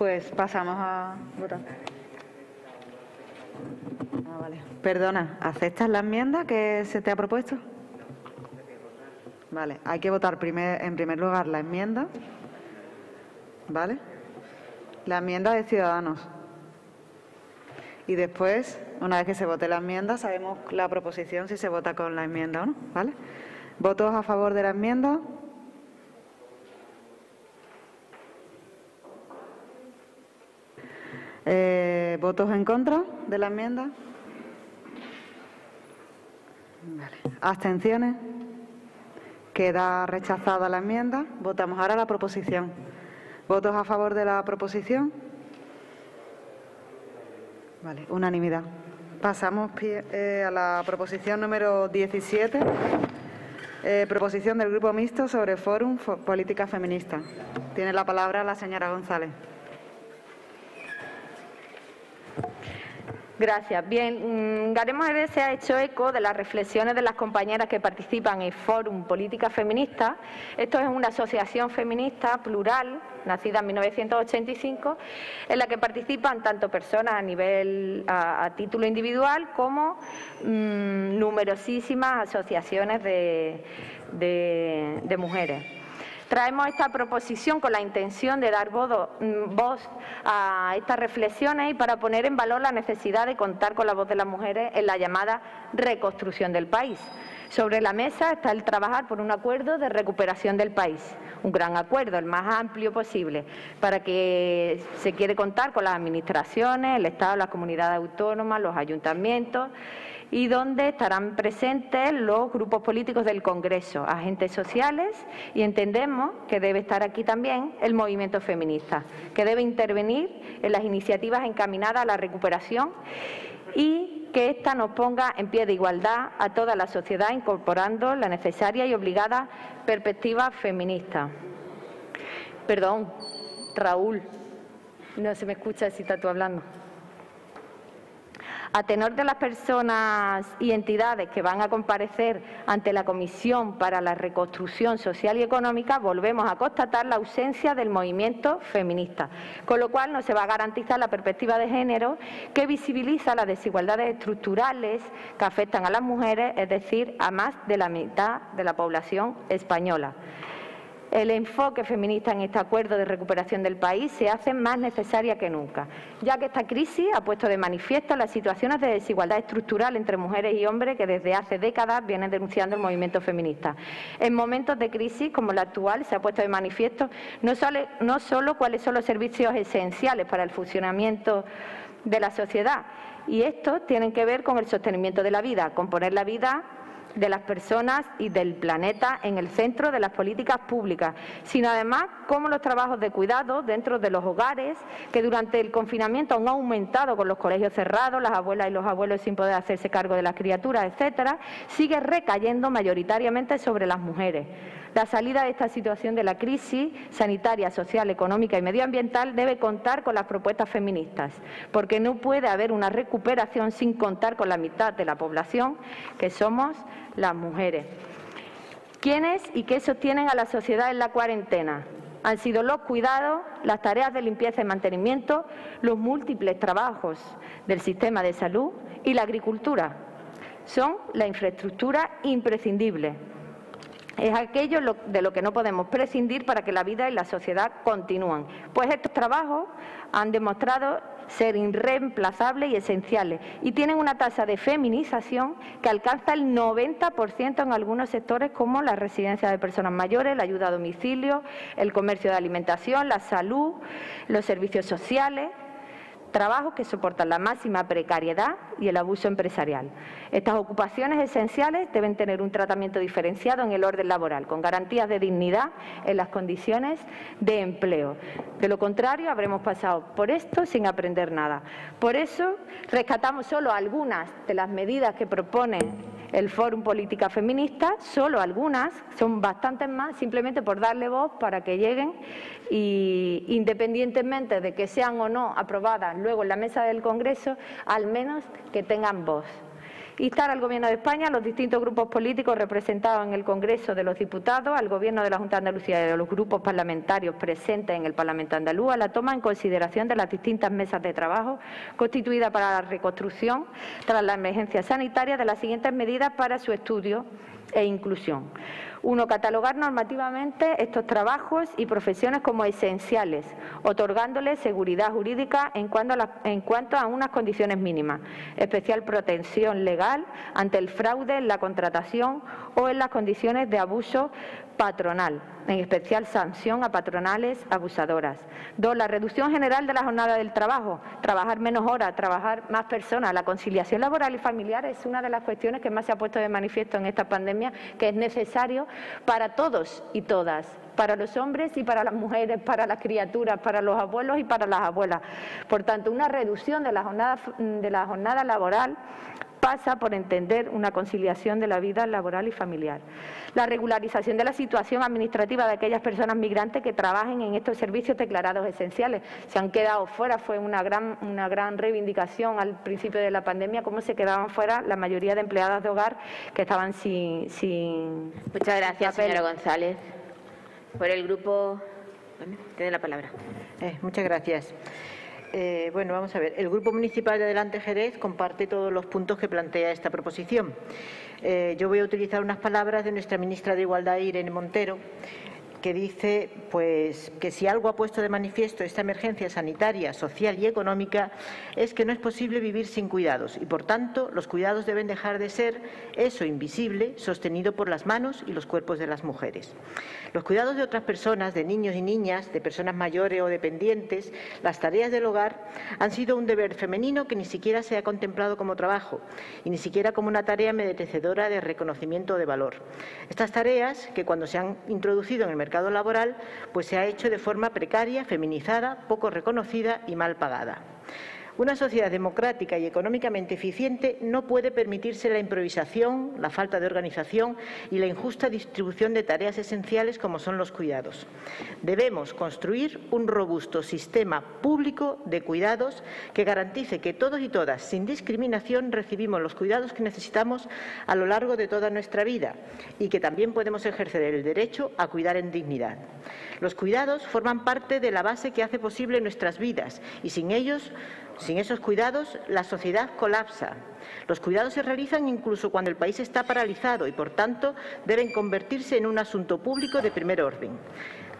Pues pasamos a votar. Vale. Perdona, ¿aceptas la enmienda que se te ha propuesto? Vale, hay que votar en primer lugar la enmienda. ¿Vale? La enmienda de Ciudadanos. Y después, una vez que se vote la enmienda, sabemos la proposición si se vota con la enmienda o no. ¿Vale? ¿Votos a favor de la enmienda? ¿Votos en contra de la enmienda? Vale. ¿Abstenciones? Queda rechazada la enmienda. Votamos ahora la proposición. ¿Votos a favor de la proposición? Vale, unanimidad. Pasamos a la proposición número 17. Proposición del Grupo Mixto sobre Fórum Política Feminista. Tiene la palabra la señora González. Gracias. Bien, Garemos Ede se ha hecho eco de las reflexiones de las compañeras que participan en Fórum Política Feminista. Esto es una asociación feminista plural, nacida en 1985, en la que participan tanto personas a título individual como numerosísimas asociaciones de mujeres. Traemos esta proposición con la intención de dar voz a estas reflexiones y para poner en valor la necesidad de contar con la voz de las mujeres en la llamada reconstrucción del país. Sobre la mesa está el trabajar por un acuerdo de recuperación del país, un gran acuerdo, el más amplio posible, para que se quiere contar con las administraciones, el Estado, las comunidades autónomas, los ayuntamientos, y donde estarán presentes los grupos políticos del Congreso, agentes sociales, y entendemos que debe estar aquí también el movimiento feminista, que debe intervenir en las iniciativas encaminadas a la recuperación y que ésta nos ponga en pie de igualdad a toda la sociedad, incorporando la necesaria y obligada perspectiva feminista. Perdón, Raúl, no se me escucha si estás tú hablando. A tenor de las personas y entidades que van a comparecer ante la Comisión para la Reconstrucción Social y Económica, volvemos a constatar la ausencia del movimiento feminista, con lo cual no se va a garantizar la perspectiva de género que visibiliza las desigualdades estructurales que afectan a las mujeres, es decir, a más de la mitad de la población española. El enfoque feminista en este acuerdo de recuperación del país se hace más necesaria que nunca, ya que esta crisis ha puesto de manifiesto las situaciones de desigualdad estructural entre mujeres y hombres que desde hace décadas vienen denunciando el movimiento feminista. En momentos de crisis como la actual se ha puesto de manifiesto no solo cuáles son los servicios esenciales para el funcionamiento de la sociedad, y estos tienen que ver con el sostenimiento de la vida, con poner la vida de las personas y del planeta en el centro de las políticas públicas, sino además como los trabajos de cuidado dentro de los hogares, que durante el confinamiento han aumentado con los colegios cerrados, las abuelas y los abuelos sin poder hacerse cargo de las criaturas, etcétera, sigue recayendo mayoritariamente sobre las mujeres. La salida de esta situación de la crisis sanitaria, social, económica y medioambiental debe contar con las propuestas feministas, porque no puede haber una recuperación sin contar con la mitad de la población, que somos las mujeres. ¿Quiénes y qué sostienen a la sociedad en la cuarentena? Han sido los cuidados, las tareas de limpieza y mantenimiento, los múltiples trabajos del sistema de salud y la agricultura. Son la infraestructura imprescindible. Es aquello de lo que no podemos prescindir para que la vida y la sociedad continúen. Pues estos trabajos han demostrado ser irreemplazables y esenciales y tienen una tasa de feminización que alcanza el 90% en algunos sectores como las residencias de personas mayores, la ayuda a domicilio, el comercio de alimentación, la salud, los servicios sociales. Trabajos que soportan la máxima precariedad y el abuso empresarial. Estas ocupaciones esenciales deben tener un tratamiento diferenciado en el orden laboral, con garantías de dignidad en las condiciones de empleo. De lo contrario, habremos pasado por esto sin aprender nada. Por eso, rescatamos solo algunas de las medidas que propone el Fórum Política Feminista, solo algunas, son bastantes más, simplemente por darle voz para que lleguen y, independientemente de que sean o no aprobadas luego en la mesa del Congreso, al menos que tengan voz. Instar al Gobierno de España, a los distintos grupos políticos representados en el Congreso de los Diputados, al Gobierno de la Junta de Andalucía y a los grupos parlamentarios presentes en el Parlamento andaluz a la toma en consideración de las distintas mesas de trabajo constituidas para la reconstrucción tras la emergencia sanitaria de las siguientes medidas para su estudio e inclusión. 1. Catalogar normativamente estos trabajos y profesiones como esenciales, otorgándoles seguridad jurídica en cuanto a unas condiciones mínimas, especial protección legal ante el fraude en la contratación o en las condiciones de abuso patronal, en especial sanción a patronales abusadoras. 2. La reducción general de la jornada del trabajo, trabajar menos horas, trabajar más personas. La conciliación laboral y familiar es una de las cuestiones que más se ha puesto de manifiesto en esta pandemia, que es necesario para todos y todas, para los hombres y para las mujeres, para las criaturas, para los abuelos y para las abuelas. Por tanto, una reducción de la jornada laboral pasa por entender una conciliación de la vida laboral y familiar. La regularización de la situación administrativa de aquellas personas migrantes que trabajen en estos servicios declarados esenciales. Se han quedado fuera, fue una gran reivindicación al principio de la pandemia, cómo se quedaban fuera la mayoría de empleadas de hogar que estaban sin Muchas gracias, papel. señora González. Por el grupo... Tiene la palabra. Muchas gracias. Bueno, vamos a ver. El Grupo Municipal de Adelante Jerez comparte todos los puntos que plantea esta proposición. Yo voy a utilizar unas palabras de nuestra ministra de Igualdad, Irene Montero, que dice pues, que si algo ha puesto de manifiesto esta emergencia sanitaria, social y económica es que no es posible vivir sin cuidados y, por tanto, los cuidados deben dejar de ser eso invisible sostenido por las manos y los cuerpos de las mujeres. Los cuidados de otras personas, de niños y niñas, de personas mayores o dependientes, las tareas del hogar han sido un deber femenino que ni siquiera se ha contemplado como trabajo y ni siquiera como una tarea merecedora de reconocimiento o de valor. Estas tareas, que cuando se han introducido en el mercado laboral, pues se ha hecho de forma precaria, feminizada, poco reconocida y mal pagada. Una sociedad democrática y económicamente eficiente no puede permitirse la improvisación, la falta de organización y la injusta distribución de tareas esenciales como son los cuidados. Debemos construir un robusto sistema público de cuidados que garantice que todos y todas, sin discriminación, recibimos los cuidados que necesitamos a lo largo de toda nuestra vida y que también podemos ejercer el derecho a cuidar en dignidad. Los cuidados forman parte de la base que hace posible nuestras vidas y sin esos cuidados, la sociedad colapsa. Los cuidados se realizan incluso cuando el país está paralizado y, por tanto, deben convertirse en un asunto público de primer orden.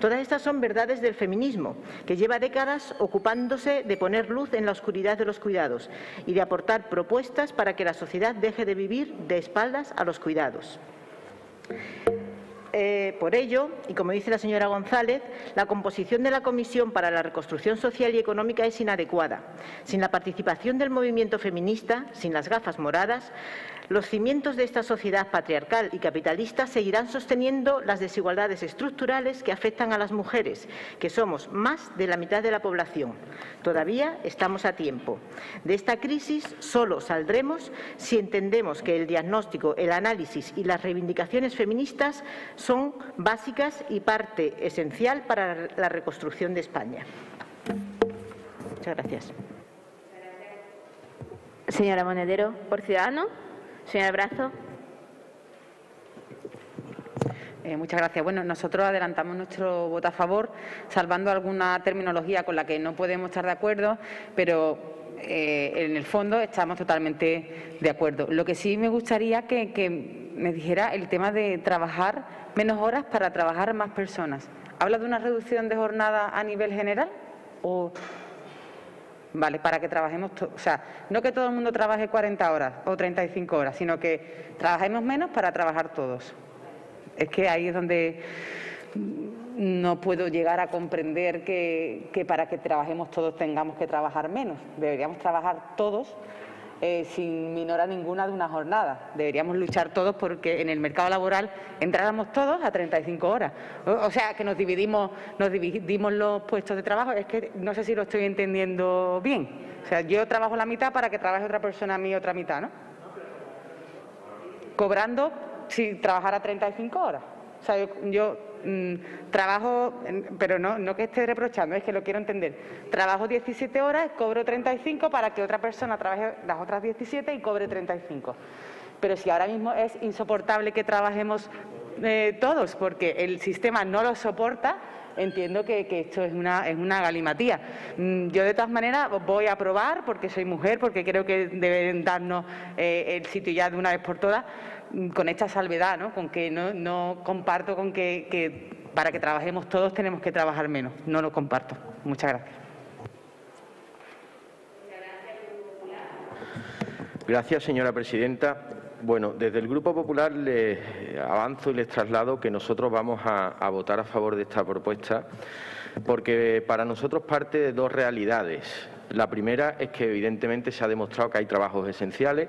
Todas estas son verdades del feminismo, que lleva décadas ocupándose de poner luz en la oscuridad de los cuidados y de aportar propuestas para que la sociedad deje de vivir de espaldas a los cuidados. Por ello, y como dice la señora González, la composición de la Comisión para la Reconstrucción Social y Económica es inadecuada. Sin la participación del movimiento feminista, sin las gafas moradas, los cimientos de esta sociedad patriarcal y capitalista seguirán sosteniendo las desigualdades estructurales que afectan a las mujeres, que somos más de la mitad de la población. Todavía estamos a tiempo. De esta crisis solo saldremos si entendemos que el diagnóstico, el análisis y las reivindicaciones feministas son básicas y parte esencial para la reconstrucción de España. Muchas gracias. Señora Monedero, por Ciudadanos. Señora Brazo. Muchas gracias. Bueno, nosotros adelantamos nuestro voto a favor, salvando alguna terminología con la que no podemos estar de acuerdo, pero en el fondo estamos totalmente de acuerdo. Lo que sí me gustaría que me dijera el tema de trabajar menos horas para trabajar más personas. ¿Habla de una reducción de jornada a nivel general? Vale, para que trabajemos, o sea, no que todo el mundo trabaje 40 horas o 35 horas, sino que trabajemos menos para trabajar todos. Es que ahí es donde no puedo llegar a comprender que para que trabajemos todos tengamos que trabajar menos. Deberíamos trabajar todos sin minora ninguna de una jornada. Deberíamos luchar todos porque en el mercado laboral entráramos todos a 35 horas. O sea, que nos dividimos los puestos de trabajo. Es que no sé si lo estoy entendiendo bien. O sea, yo trabajo la mitad para que trabaje otra persona a mí otra mitad, ¿no? Cobrando si trabajara 35 horas. O sea, yo trabajo, pero no que esté reprochando, es que lo quiero entender. Trabajo 17 horas, cobro 35 para que otra persona trabaje las otras 17 y cobre 35. Pero si ahora mismo es insoportable que trabajemos todos porque el sistema no lo soporta, entiendo que esto es una galimatía. Yo, de todas maneras, voy a aprobar porque soy mujer, porque creo que deben darnos el sitio ya de una vez por todas, con esta salvedad, ¿no? Con que no comparto con que para que trabajemos todos tenemos que trabajar menos. No lo comparto. Muchas gracias. Gracias, señora presidenta. Bueno, desde el Grupo Popular les avanzo y les traslado que nosotros vamos a votar a favor de esta propuesta porque para nosotros parte de dos realidades. La primera es que evidentemente se ha demostrado que hay trabajos esenciales,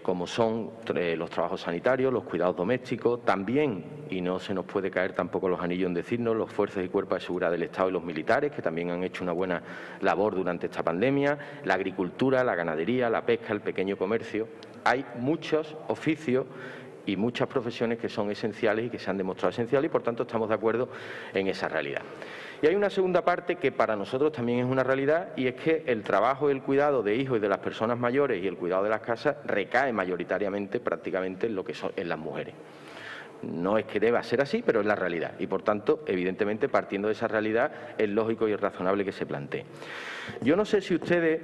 como son los trabajos sanitarios, los cuidados domésticos, también, y no se nos puede caer tampoco los anillos en decirnos, los fuerzas y cuerpos de seguridad del Estado y los militares, que también han hecho una buena labor durante esta pandemia, la agricultura, la ganadería, la pesca, el pequeño comercio. Hay muchos oficios y muchas profesiones que son esenciales y que se han demostrado esenciales y, por tanto, estamos de acuerdo en esa realidad. Y hay una segunda parte que para nosotros también es una realidad y es que el trabajo y el cuidado de hijos y de las personas mayores y el cuidado de las casas recae mayoritariamente, prácticamente, en lo que son en las mujeres. No es que deba ser así, pero es la realidad y, por tanto, evidentemente, partiendo de esa realidad, es lógico y es razonable que se plantee. Yo no sé si ustedes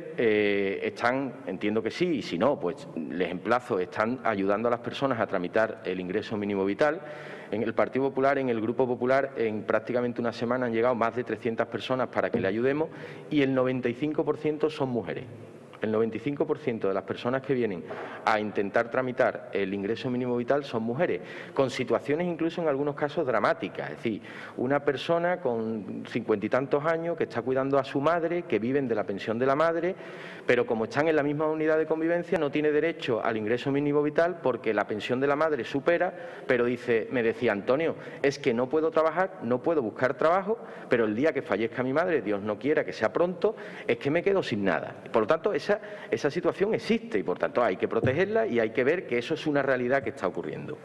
están, entiendo que sí, y si no, pues les emplazo, están ayudando a las personas a tramitar el ingreso mínimo vital. En el Partido Popular, en el Grupo Popular, en prácticamente una semana han llegado más de 300 personas para que le ayudemos y el 95% son mujeres. El 95% de las personas que vienen a intentar tramitar el ingreso mínimo vital son mujeres, con situaciones incluso en algunos casos dramáticas. Es decir, una persona con 50 y tantos años que está cuidando a su madre, que viven de la pensión de la madre, pero como están en la misma unidad de convivencia no tiene derecho al ingreso mínimo vital porque la pensión de la madre supera, pero me decía Antonio, es que no puedo trabajar, no puedo buscar trabajo, pero el día que fallezca mi madre, Dios no quiera que sea pronto, es que me quedo sin nada. Por lo tanto, esa situación existe y, por tanto, hay que protegerla y hay que ver que eso es una realidad que está ocurriendo.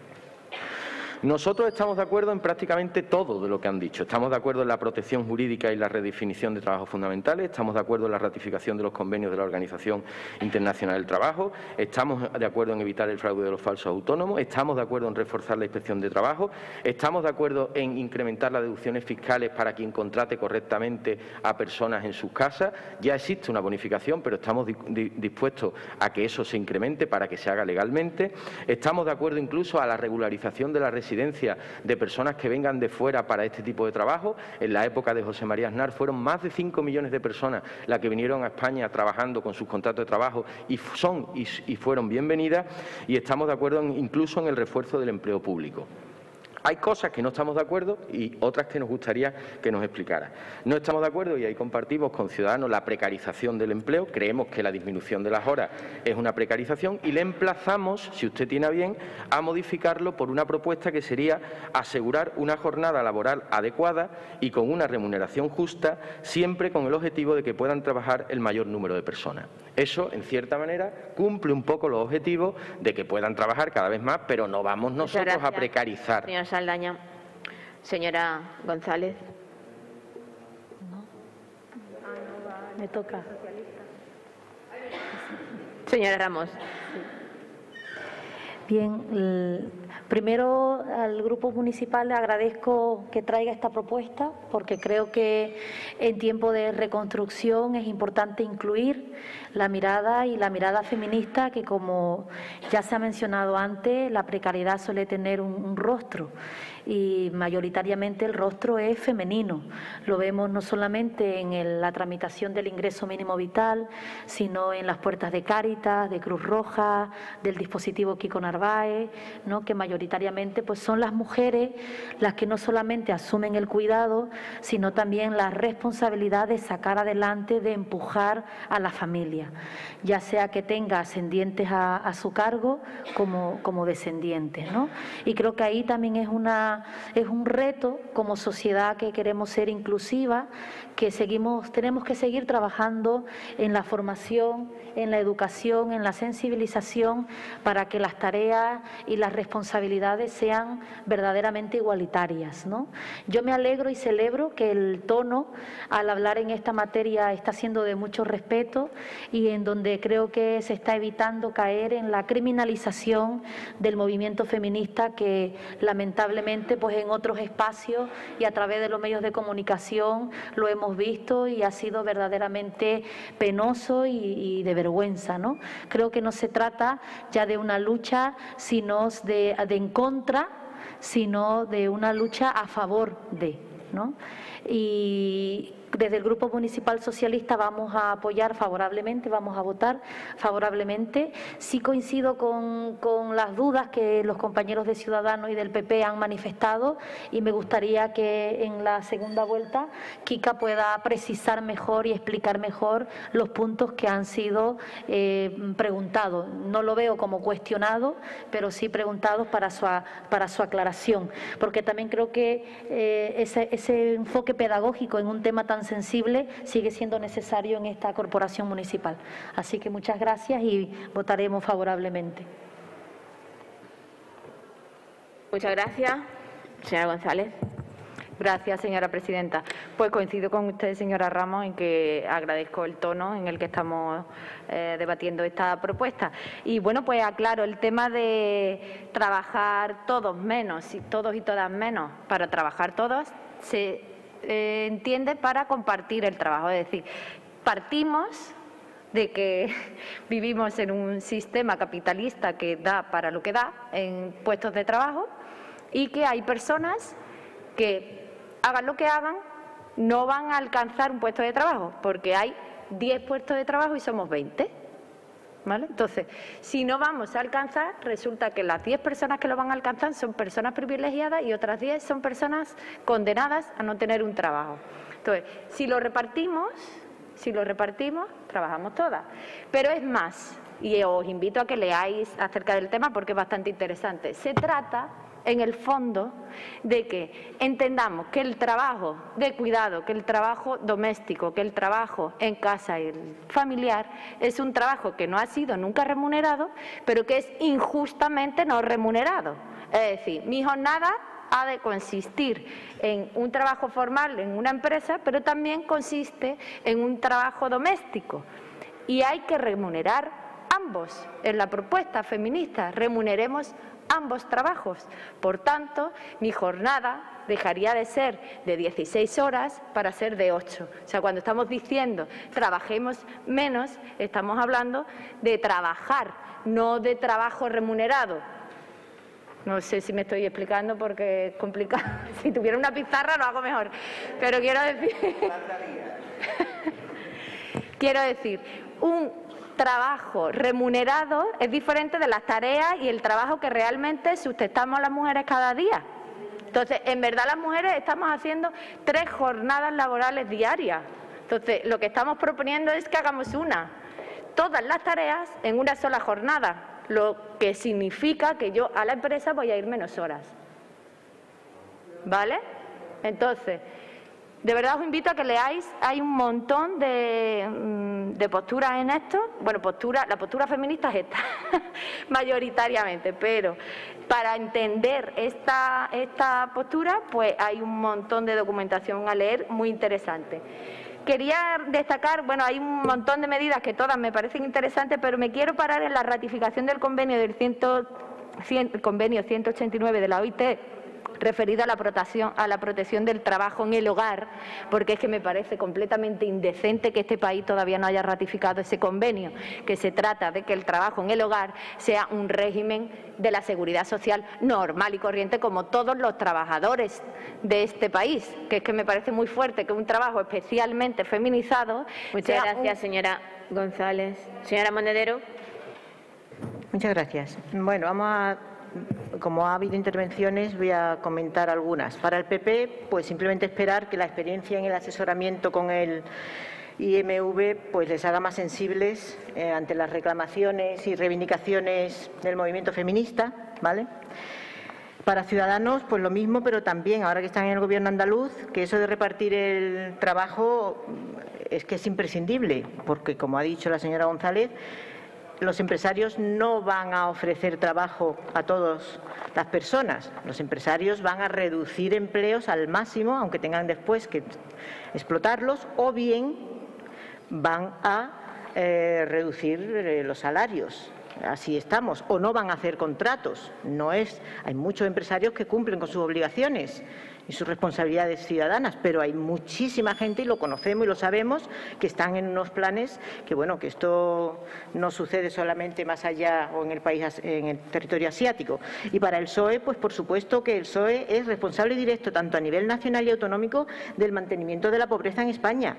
Nosotros estamos de acuerdo en prácticamente todo de lo que han dicho. Estamos de acuerdo en la protección jurídica y la redefinición de trabajos fundamentales, estamos de acuerdo en la ratificación de los convenios de la Organización Internacional del Trabajo, estamos de acuerdo en evitar el fraude de los falsos autónomos, estamos de acuerdo en reforzar la inspección de trabajo, estamos de acuerdo en incrementar las deducciones fiscales para quien contrate correctamente a personas en sus casas. Ya existe una bonificación, pero estamos dispuestos a que eso se incremente para que se haga legalmente. Estamos de acuerdo incluso a la regularización de la residencia de personas que vengan de fuera para este tipo de trabajo. En la época de José María Aznar fueron más de 5 millones de personas las que vinieron a España trabajando con sus contratos de trabajo y fueron bienvenidas, y estamos de acuerdo incluso en el refuerzo del empleo público. Hay cosas que no estamos de acuerdo y otras que nos gustaría que nos explicara. No estamos de acuerdo, y ahí compartimos con Ciudadanos, la precarización del empleo. Creemos que la disminución de las horas es una precarización y le emplazamos, si usted tiene a bien, a modificarlo por una propuesta que sería asegurar una jornada laboral adecuada y con una remuneración justa, siempre con el objetivo de que puedan trabajar el mayor número de personas. Eso, en cierta manera, cumple un poco los objetivos de que puedan trabajar cada vez más, pero no vamos nosotros a precarizar. Señora Saldaña. Señora González. Me toca. Señora Ramos. Bien, primero al Grupo Municipal le agradezco que traiga esta propuesta porque creo que en tiempo de reconstrucción es importante incluir la mirada feminista, que como ya se ha mencionado antes, la precariedad suele tener un rostro y mayoritariamente el rostro es femenino. Lo vemos no solamente en la tramitación del ingreso mínimo vital, sino en las puertas de Cáritas, de Cruz Roja, del dispositivo Kiko Narváez, ¿no? Que mayoritariamente pues son las mujeres las que no solamente asumen el cuidado, sino también la responsabilidad de sacar adelante, de empujar a la familia, ya sea que tenga ascendientes a su cargo como descendientes, ¿no? Y creo que ahí también es un reto como sociedad que queremos ser inclusiva, que tenemos que seguir trabajando en la formación, en la educación, en la sensibilización, para que las tareas y las responsabilidades sean verdaderamente igualitarias, ¿no? Yo me alegro y celebro que el tono al hablar en esta materia está siendo de mucho respeto y en donde creo que se está evitando caer en la criminalización del movimiento feminista que lamentablemente pues en otros espacios y a través de los medios de comunicación lo hemos visto y ha sido verdaderamente penoso y de vergüenza, ¿no? Creo que no se trata ya de una lucha sino de en contra, sino de una lucha a favor de, ¿no? Y desde el Grupo Municipal Socialista vamos a apoyar favorablemente, vamos a votar favorablemente. Sí coincido con las dudas que los compañeros de Ciudadanos y del PP han manifestado y me gustaría que en la segunda vuelta Kika pueda precisar mejor y explicar mejor los puntos que han sido preguntados. No lo veo como cuestionado, pero sí preguntados para su aclaración, porque también creo que ese enfoque pedagógico en un tema tan sensible sigue siendo necesario en esta corporación municipal. Así que muchas gracias y votaremos favorablemente. Muchas gracias. Señora González. Gracias, señora presidenta. Pues coincido con usted, señora Ramos, en que agradezco el tono en el que estamos debatiendo esta propuesta. Y bueno, pues aclaro, el tema de trabajar todos menos, y todos y todas menos, para trabajar todos, se entiende para compartir el trabajo. Es decir, partimos de que vivimos en un sistema capitalista que da para lo que da en puestos de trabajo y que hay personas que hagan lo que hagan, no van a alcanzar un puesto de trabajo porque hay 10 puestos de trabajo y somos 20. ¿Vale? Entonces, si no vamos a alcanzar, resulta que las 10 personas que lo van a alcanzar son personas privilegiadas y otras 10 son personas condenadas a no tener un trabajo. Entonces, si lo repartimos, trabajamos todas. Pero es más, y os invito a que leáis acerca del tema porque es bastante interesante. Se trata, en el fondo, de que entendamos que el trabajo de cuidado, que el trabajo doméstico, que el trabajo en casa y el familiar es un trabajo que no ha sido nunca remunerado, pero que es injustamente no remunerado. Es decir, mi jornada ha de consistir en un trabajo formal en una empresa, pero también consiste en un trabajo doméstico. Y hay que remunerar ambos. En la propuesta feminista remuneremos ambos trabajos. Por tanto, mi jornada dejaría de ser de 16 horas para ser de 8. O sea, cuando estamos diciendo trabajemos menos, estamos hablando de trabajar, no de trabajo remunerado. No sé si me estoy explicando porque es complicado. Si tuviera una pizarra lo hago mejor. Pero quiero decir, un trabajo remunerado es diferente de las tareas y el trabajo que realmente sustentamos las mujeres cada día. Entonces, en verdad las mujeres estamos haciendo 3 jornadas laborales diarias. Entonces, lo que estamos proponiendo es que hagamos todas las tareas en una sola jornada, lo que significa que yo a la empresa voy a ir menos horas. ¿Vale? Entonces, de verdad os invito a que leáis, hay un montón de posturas en esto. Bueno, la postura feminista es esta, mayoritariamente, pero para entender esta postura, pues hay un montón de documentación a leer muy interesante. Quería destacar, bueno, hay un montón de medidas que todas me parecen interesantes, pero me quiero parar en la ratificación del convenio convenio 189 de la OIT, referido a la protección del trabajo en el hogar, porque es que me parece completamente indecente que este país todavía no haya ratificado ese convenio, que se trata de que el trabajo en el hogar sea un régimen de la seguridad social normal y corriente como todos los trabajadores de este país, que es que me parece muy fuerte que un trabajo especialmente feminizado. Muchas gracias, señora González. Señora Monedero. Muchas gracias. Bueno, como ha habido intervenciones, voy a comentar algunas. Para el PP, pues simplemente esperar que la experiencia en el asesoramiento con el IMV pues les haga más sensibles ante las reclamaciones y reivindicaciones del movimiento feminista, ¿vale? Para Ciudadanos, pues lo mismo, pero también, ahora que están en el Gobierno andaluz, que eso de repartir el trabajo es que es imprescindible, porque, como ha dicho la señora González, los empresarios no van a ofrecer trabajo a todas las personas. Los empresarios van a reducir empleos al máximo, aunque tengan después que explotarlos, o bien van a reducir los salarios. Así estamos. O no van a hacer contratos. Hay muchos empresarios que cumplen con sus obligaciones y sus responsabilidades ciudadanas, pero hay muchísima gente, y lo conocemos y lo sabemos, que están en unos planes que, bueno, que esto no sucede solamente más allá o en el territorio asiático. Y para el PSOE, pues por supuesto que el PSOE es responsable directo, tanto a nivel nacional y autonómico, del mantenimiento de la pobreza en España.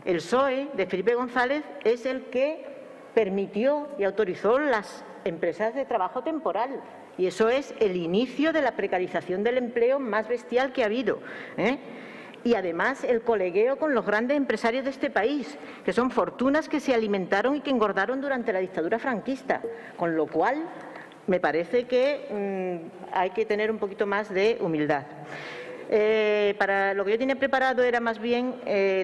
El PSOE de Felipe González es el que permitió y autorizó las empresas de trabajo temporal. Y eso es el inicio de la precarización del empleo más bestial que ha habido, Y además el colegueo con los grandes empresarios de este país, que son fortunas que se alimentaron y que engordaron durante la dictadura franquista. Con lo cual, me parece que hay que tener un poquito más de humildad. Para lo que yo tenía preparado era más bien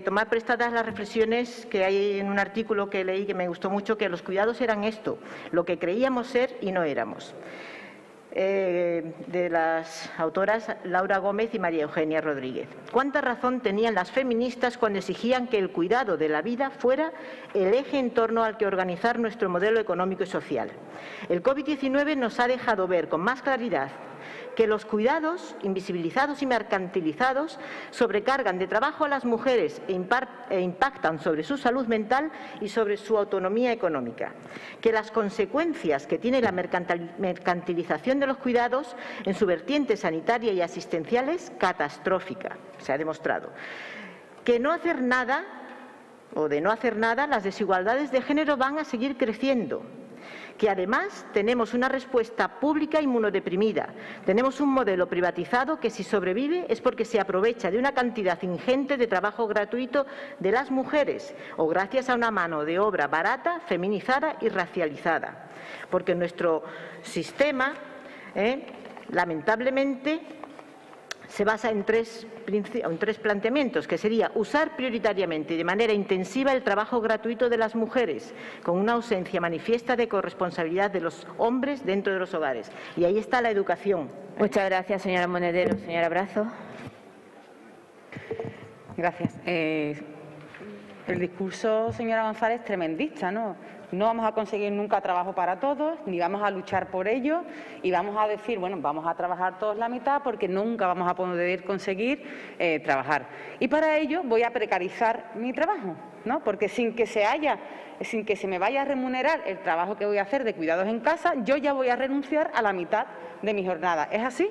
tomar prestadas las reflexiones que hay en un artículo que leí que me gustó mucho, que los cuidados eran esto, lo que creíamos ser y no éramos. De las autoras Laura Gómez y María Eugenia Rodríguez. ¿Cuánta razón tenían las feministas cuando exigían que el cuidado de la vida fuera el eje en torno al que organizar nuestro modelo económico y social? El COVID-19 nos ha dejado ver con más claridad que los cuidados, invisibilizados y mercantilizados, sobrecargan de trabajo a las mujeres e impactan sobre su salud mental y sobre su autonomía económica. Que las consecuencias que tiene la mercantilización de los cuidados en su vertiente sanitaria y asistencial es catastrófica, se ha demostrado. Que no hacer nada, o de no hacer nada, las desigualdades de género van a seguir creciendo. Que además tenemos una respuesta pública inmunodeprimida. Tenemos un modelo privatizado que, si sobrevive, es porque se aprovecha de una cantidad ingente de trabajo gratuito de las mujeres o gracias a una mano de obra barata, feminizada y racializada. Porque nuestro sistema, lamentablemente, se basa en tres planteamientos, que sería usar prioritariamente y de manera intensiva el trabajo gratuito de las mujeres, con una ausencia manifiesta de corresponsabilidad de los hombres dentro de los hogares. Y ahí está la educación. Muchas gracias, señora Monedero. Señora Brazo. Gracias. El discurso, señora González, es tremendista, ¿no? No vamos a conseguir nunca trabajo para todos, ni vamos a luchar por ello, y vamos a decir, bueno, vamos a trabajar todos la mitad porque nunca vamos a poder conseguir trabajar. Y para ello voy a precarizar mi trabajo, ¿no? Porque sin que se me vaya a remunerar el trabajo que voy a hacer de cuidados en casa, yo ya voy a renunciar a la mitad de mi jornada. ¿Es así?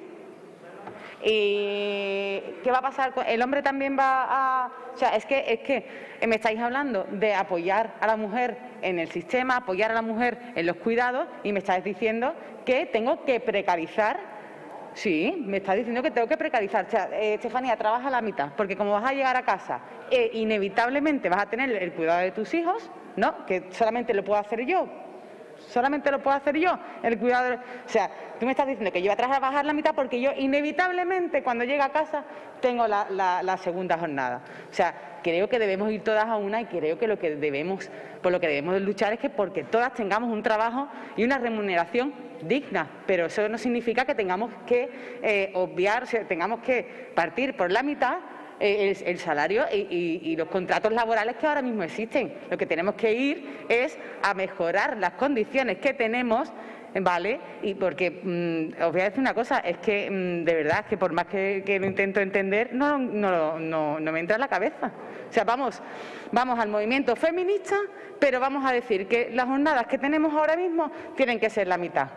¿Y qué va a pasar? ¿El hombre también va a...? O sea, es que me estáis hablando de apoyar a la mujer en el sistema, apoyar a la mujer en los cuidados, y me estáis diciendo que tengo que precarizar. Sí, me estás diciendo que tengo que precarizar. O sea, Estefanía, trabaja a la mitad, porque como vas a llegar a casa, inevitablemente vas a tener el cuidado de tus hijos, ¿no? Que solamente lo puedo hacer yo. Solamente lo puedo hacer yo, el cuidado. O sea, tú me estás diciendo que yo voy a trabajar la mitad porque yo inevitablemente cuando llegue a casa tengo la segunda jornada. O sea, creo que debemos ir todas a una, y creo que por lo que debemos luchar es que porque todas tengamos un trabajo y una remuneración digna. Pero eso no significa que tengamos que obviar, o sea, tengamos que partir por la mitad el salario y los contratos laborales que ahora mismo existen. Lo que tenemos que ir es a mejorar las condiciones que tenemos, ¿vale? Y porque os voy a decir una cosa, es que de verdad que por más que lo intento entender, no me entra en la cabeza. O sea, vamos al movimiento feminista, pero vamos a decir que las jornadas que tenemos ahora mismo tienen que ser la mitad,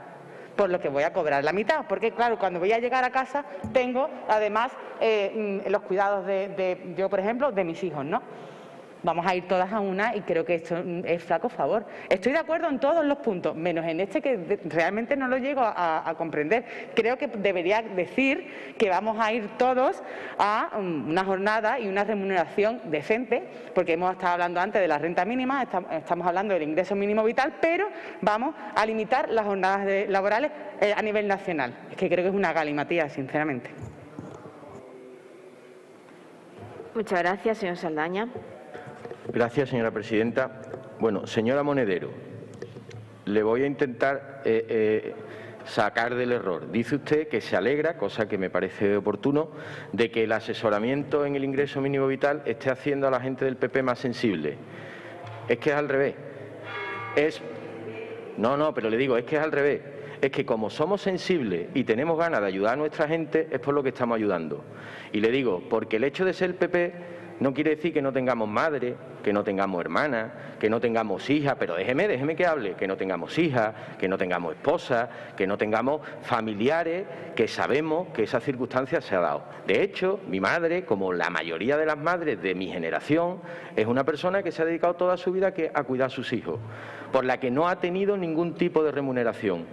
por lo que voy a cobrar la mitad, porque claro, cuando voy a llegar a casa tengo además los cuidados yo, por ejemplo, de mis hijos, ¿no? vamos a ir todas a una y creo que esto es flaco favor. Estoy de acuerdo en todos los puntos, menos en este que realmente no lo llego a comprender. Creo que debería decir que vamos a ir todos a una jornada y una remuneración decente, porque hemos estado hablando antes de la renta mínima, estamos hablando del ingreso mínimo vital, pero vamos a limitar las jornadas laborales a nivel nacional. Es que creo que es una galimatía, sinceramente. Muchas gracias, señor Saldaña. Gracias, señora presidenta. Bueno, señora Monedero, le voy a intentar sacar del error. Dice usted que se alegra, cosa que me parece oportuno, de que el asesoramiento en el ingreso mínimo vital esté haciendo a la gente del PP más sensible. Es que es al revés. No, pero le digo, es que es al revés. Es que como somos sensibles y tenemos ganas de ayudar a nuestra gente, es por lo que estamos ayudando. Y le digo, porque el hecho de ser PP no quiere decir que no tengamos madre, que no tengamos hermanas, que no tengamos hijas, pero déjeme que hable, que no tengamos hijas, que no tengamos esposas, que no tengamos familiares, que sabemos que esa circunstancia se ha dado. De hecho, mi madre, como la mayoría de las madres de mi generación, es una persona que se ha dedicado toda su vida a cuidar a sus hijos, por la que no ha tenido ningún tipo de remuneración.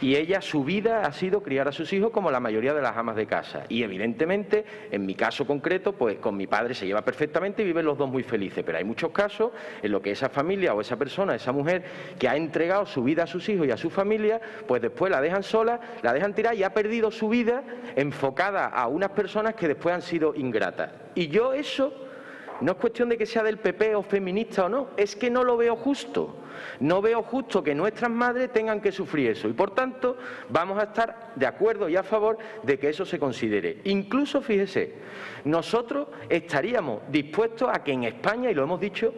Y ella, su vida ha sido criar a sus hijos como la mayoría de las amas de casa. Y evidentemente, en mi caso concreto, pues con mi padre se lleva perfectamente y viven los dos muy felices. Pero hay muchos casos en los que esa familia o esa persona, esa mujer que ha entregado su vida a sus hijos y a su familia, pues después la dejan sola, la dejan tirada y ha perdido su vida enfocada a unas personas que después han sido ingratas. Y yo eso no es cuestión de que sea del PP o feminista o no, es que no lo veo justo. No veo justo que nuestras madres tengan que sufrir eso y, por tanto, vamos a estar de acuerdo y a favor de que eso se considere. Incluso, fíjese, nosotros estaríamos dispuestos a que en España, y lo hemos dicho,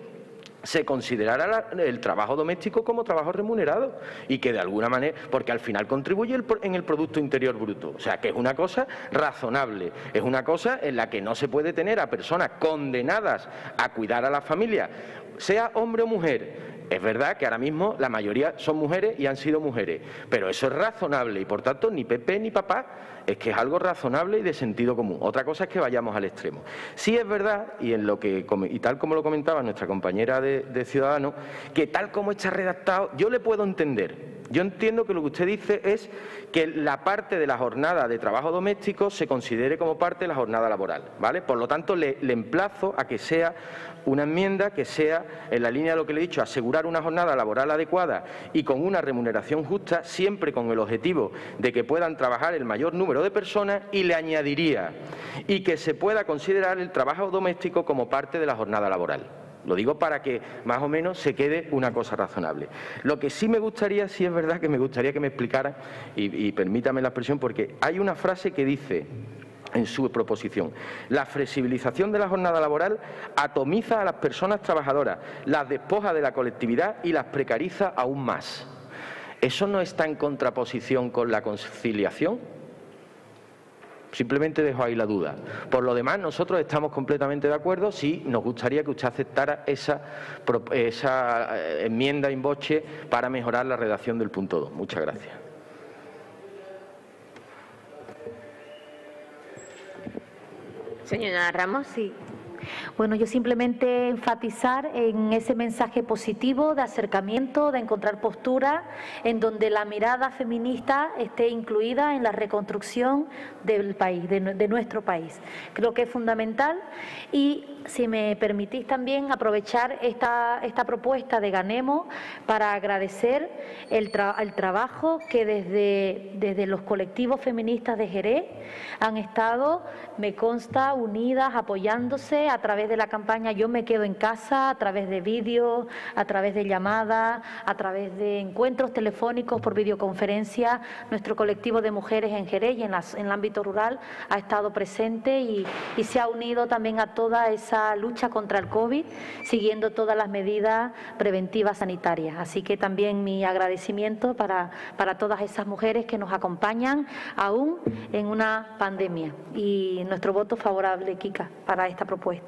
se considerara el trabajo doméstico como trabajo remunerado y que de alguna manera, porque al final contribuye en el Producto Interior Bruto, o sea que es una cosa razonable, es una cosa en la que no se puede tener a personas condenadas a cuidar a la familia, sea hombre o mujer. Es verdad que ahora mismo la mayoría son mujeres y han sido mujeres, pero eso es razonable y por tanto ni PP ni papá, es que es algo razonable y de sentido común. Otra cosa es que vayamos al extremo. Sí es verdad, y tal como lo comentaba nuestra compañera de Ciudadanos, que tal como está redactado, yo le puedo entender. Yo entiendo que lo que usted dice es que la parte de la jornada de trabajo doméstico se considere como parte de la jornada laboral, ¿vale? Por lo tanto, le emplazo a que sea una enmienda que sea, en la línea de lo que le he dicho, asegurar una jornada laboral adecuada y con una remuneración justa, siempre con el objetivo de que puedan trabajar el mayor número de personas, y le añadiría, y que se pueda considerar el trabajo doméstico como parte de la jornada laboral. Lo digo para que más o menos se quede una cosa razonable. Lo que sí me gustaría, sí es verdad que me gustaría que me explicara, y permítame la expresión, porque hay una frase que dice en su proposición: la flexibilización de la jornada laboral atomiza a las personas trabajadoras, las despoja de la colectividad y las precariza aún más. ¿Eso no está en contraposición con la conciliación? Simplemente dejo ahí la duda. Por lo demás, nosotros estamos completamente de acuerdo. Sí, nos gustaría que usted aceptara esa enmienda in voce para mejorar la redacción del punto 2. Muchas gracias. Señora Ramos. Sí. Bueno, yo simplemente enfatizar en ese mensaje positivo de acercamiento, de encontrar posturas en donde la mirada feminista esté incluida en la reconstrucción del país, de nuestro país. Creo que es fundamental y, si me permitís también, aprovechar esta propuesta de Ganemos para agradecer el trabajo que desde los colectivos feministas de Jerez han estado, me consta, unidas, apoyándose a través de la campaña Yo me quedo en casa, a través de vídeos, a través de llamadas, a través de encuentros telefónicos por videoconferencia. Nuestro colectivo de mujeres en Jerez y en el ámbito rural ha estado presente y se ha unido también a toda esa lucha contra el COVID, siguiendo todas las medidas preventivas sanitarias. Así que también mi agradecimiento para todas esas mujeres que nos acompañan aún en una pandemia, y nuestro voto favorable, Kika, para esta propuesta.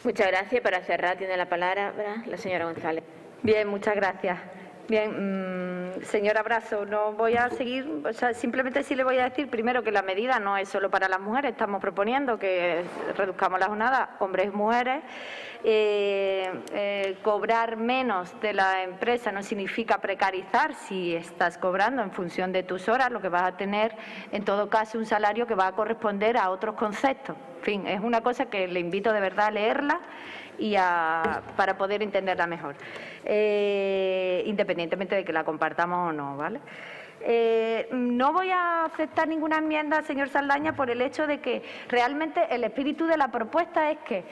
Muchas gracias. Para cerrar tiene la palabra la señora González. Bien, muchas gracias. Bien, señora Brazo, no voy a seguir, o sea, simplemente sí le voy a decir primero que la medida no es solo para las mujeres, estamos proponiendo que reduzcamos la jornada hombres y mujeres. Cobrar menos de la empresa no significa precarizar. Si estás cobrando en función de tus horas, lo que vas a tener en todo caso un salario que va a corresponder a otros conceptos. En fin, es una cosa que le invito de verdad a leerla y para poder entenderla mejor, independientemente de que la compartamos o no, ¿vale? No voy a aceptar ninguna enmienda, señor Saldaña, por el hecho de que realmente el espíritu de la propuesta es que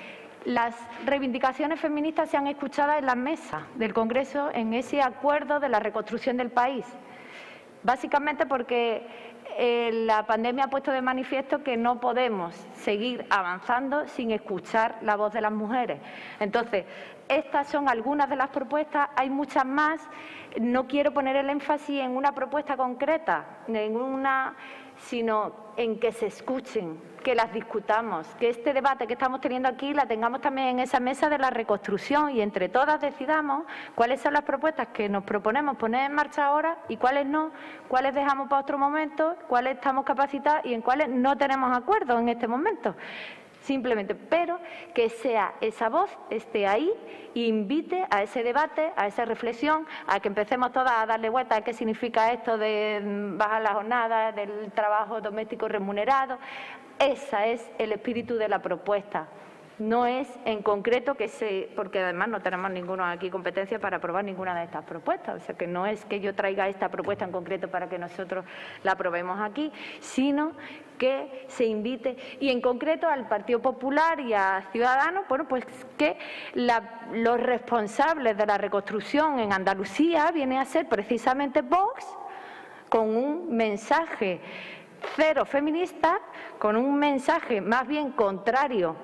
las reivindicaciones feministas sean escuchadas en las mesas del Congreso en ese acuerdo de la reconstrucción del país. Básicamente porque la pandemia ha puesto de manifiesto que no podemos seguir avanzando sin escuchar la voz de las mujeres. Entonces, estas son algunas de las propuestas, hay muchas más. No quiero poner el énfasis en una propuesta concreta, sino en que se escuchen, que las discutamos, que este debate que estamos teniendo aquí la tengamos también en esa mesa de la reconstrucción y entre todas decidamos cuáles son las propuestas que nos proponemos poner en marcha ahora y cuáles no, cuáles dejamos para otro momento, cuáles estamos capacitadas y en cuáles no tenemos acuerdo en este momento. Simplemente, pero que sea esa voz, esté ahí e invite a ese debate, a esa reflexión, a que empecemos todas a darle vuelta a qué significa esto de bajar la jornada, del trabajo doméstico remunerado. Ese es el espíritu de la propuesta. No es en concreto porque además no tenemos ninguno aquí competencia para aprobar ninguna de estas propuestas. O sea que no es que yo traiga esta propuesta en concreto para que nosotros la aprobemos aquí, sino que se invite, y en concreto al Partido Popular y a Ciudadanos, bueno, pues que los responsables de la reconstrucción en Andalucía viene a ser precisamente Vox, con un mensaje cero feminista, con un mensaje más bien contrario,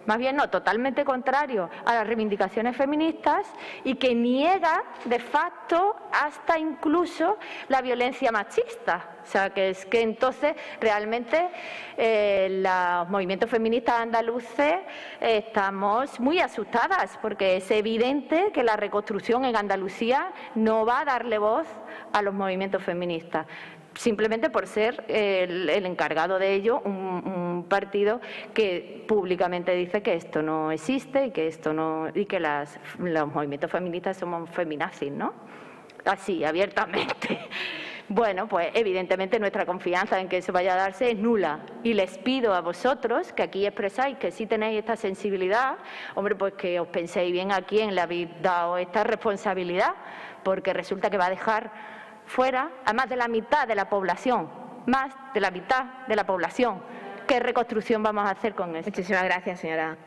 más bien no, totalmente contrario a las reivindicaciones feministas y que niega de facto hasta incluso la violencia machista. O sea, que es que entonces realmente los movimientos feministas andaluces estamos muy asustadas porque es evidente que la reconstrucción en Andalucía no va a darle voz a los movimientos feministas, simplemente por ser el encargado de ello un partido que públicamente dice que esto no existe y que los movimientos feministas somos feminazis, ¿no? Así, abiertamente. Bueno, pues evidentemente nuestra confianza en que eso vaya a darse es nula y les pido a vosotros que aquí expresáis que sí tenéis esta sensibilidad, hombre, pues que os penséis bien a quién le habéis dado esta responsabilidad, porque resulta que va a dejar fuera a más de la mitad de la población, más de la mitad de la población. ¿Qué reconstrucción vamos a hacer con eso? Muchísimas gracias, señora.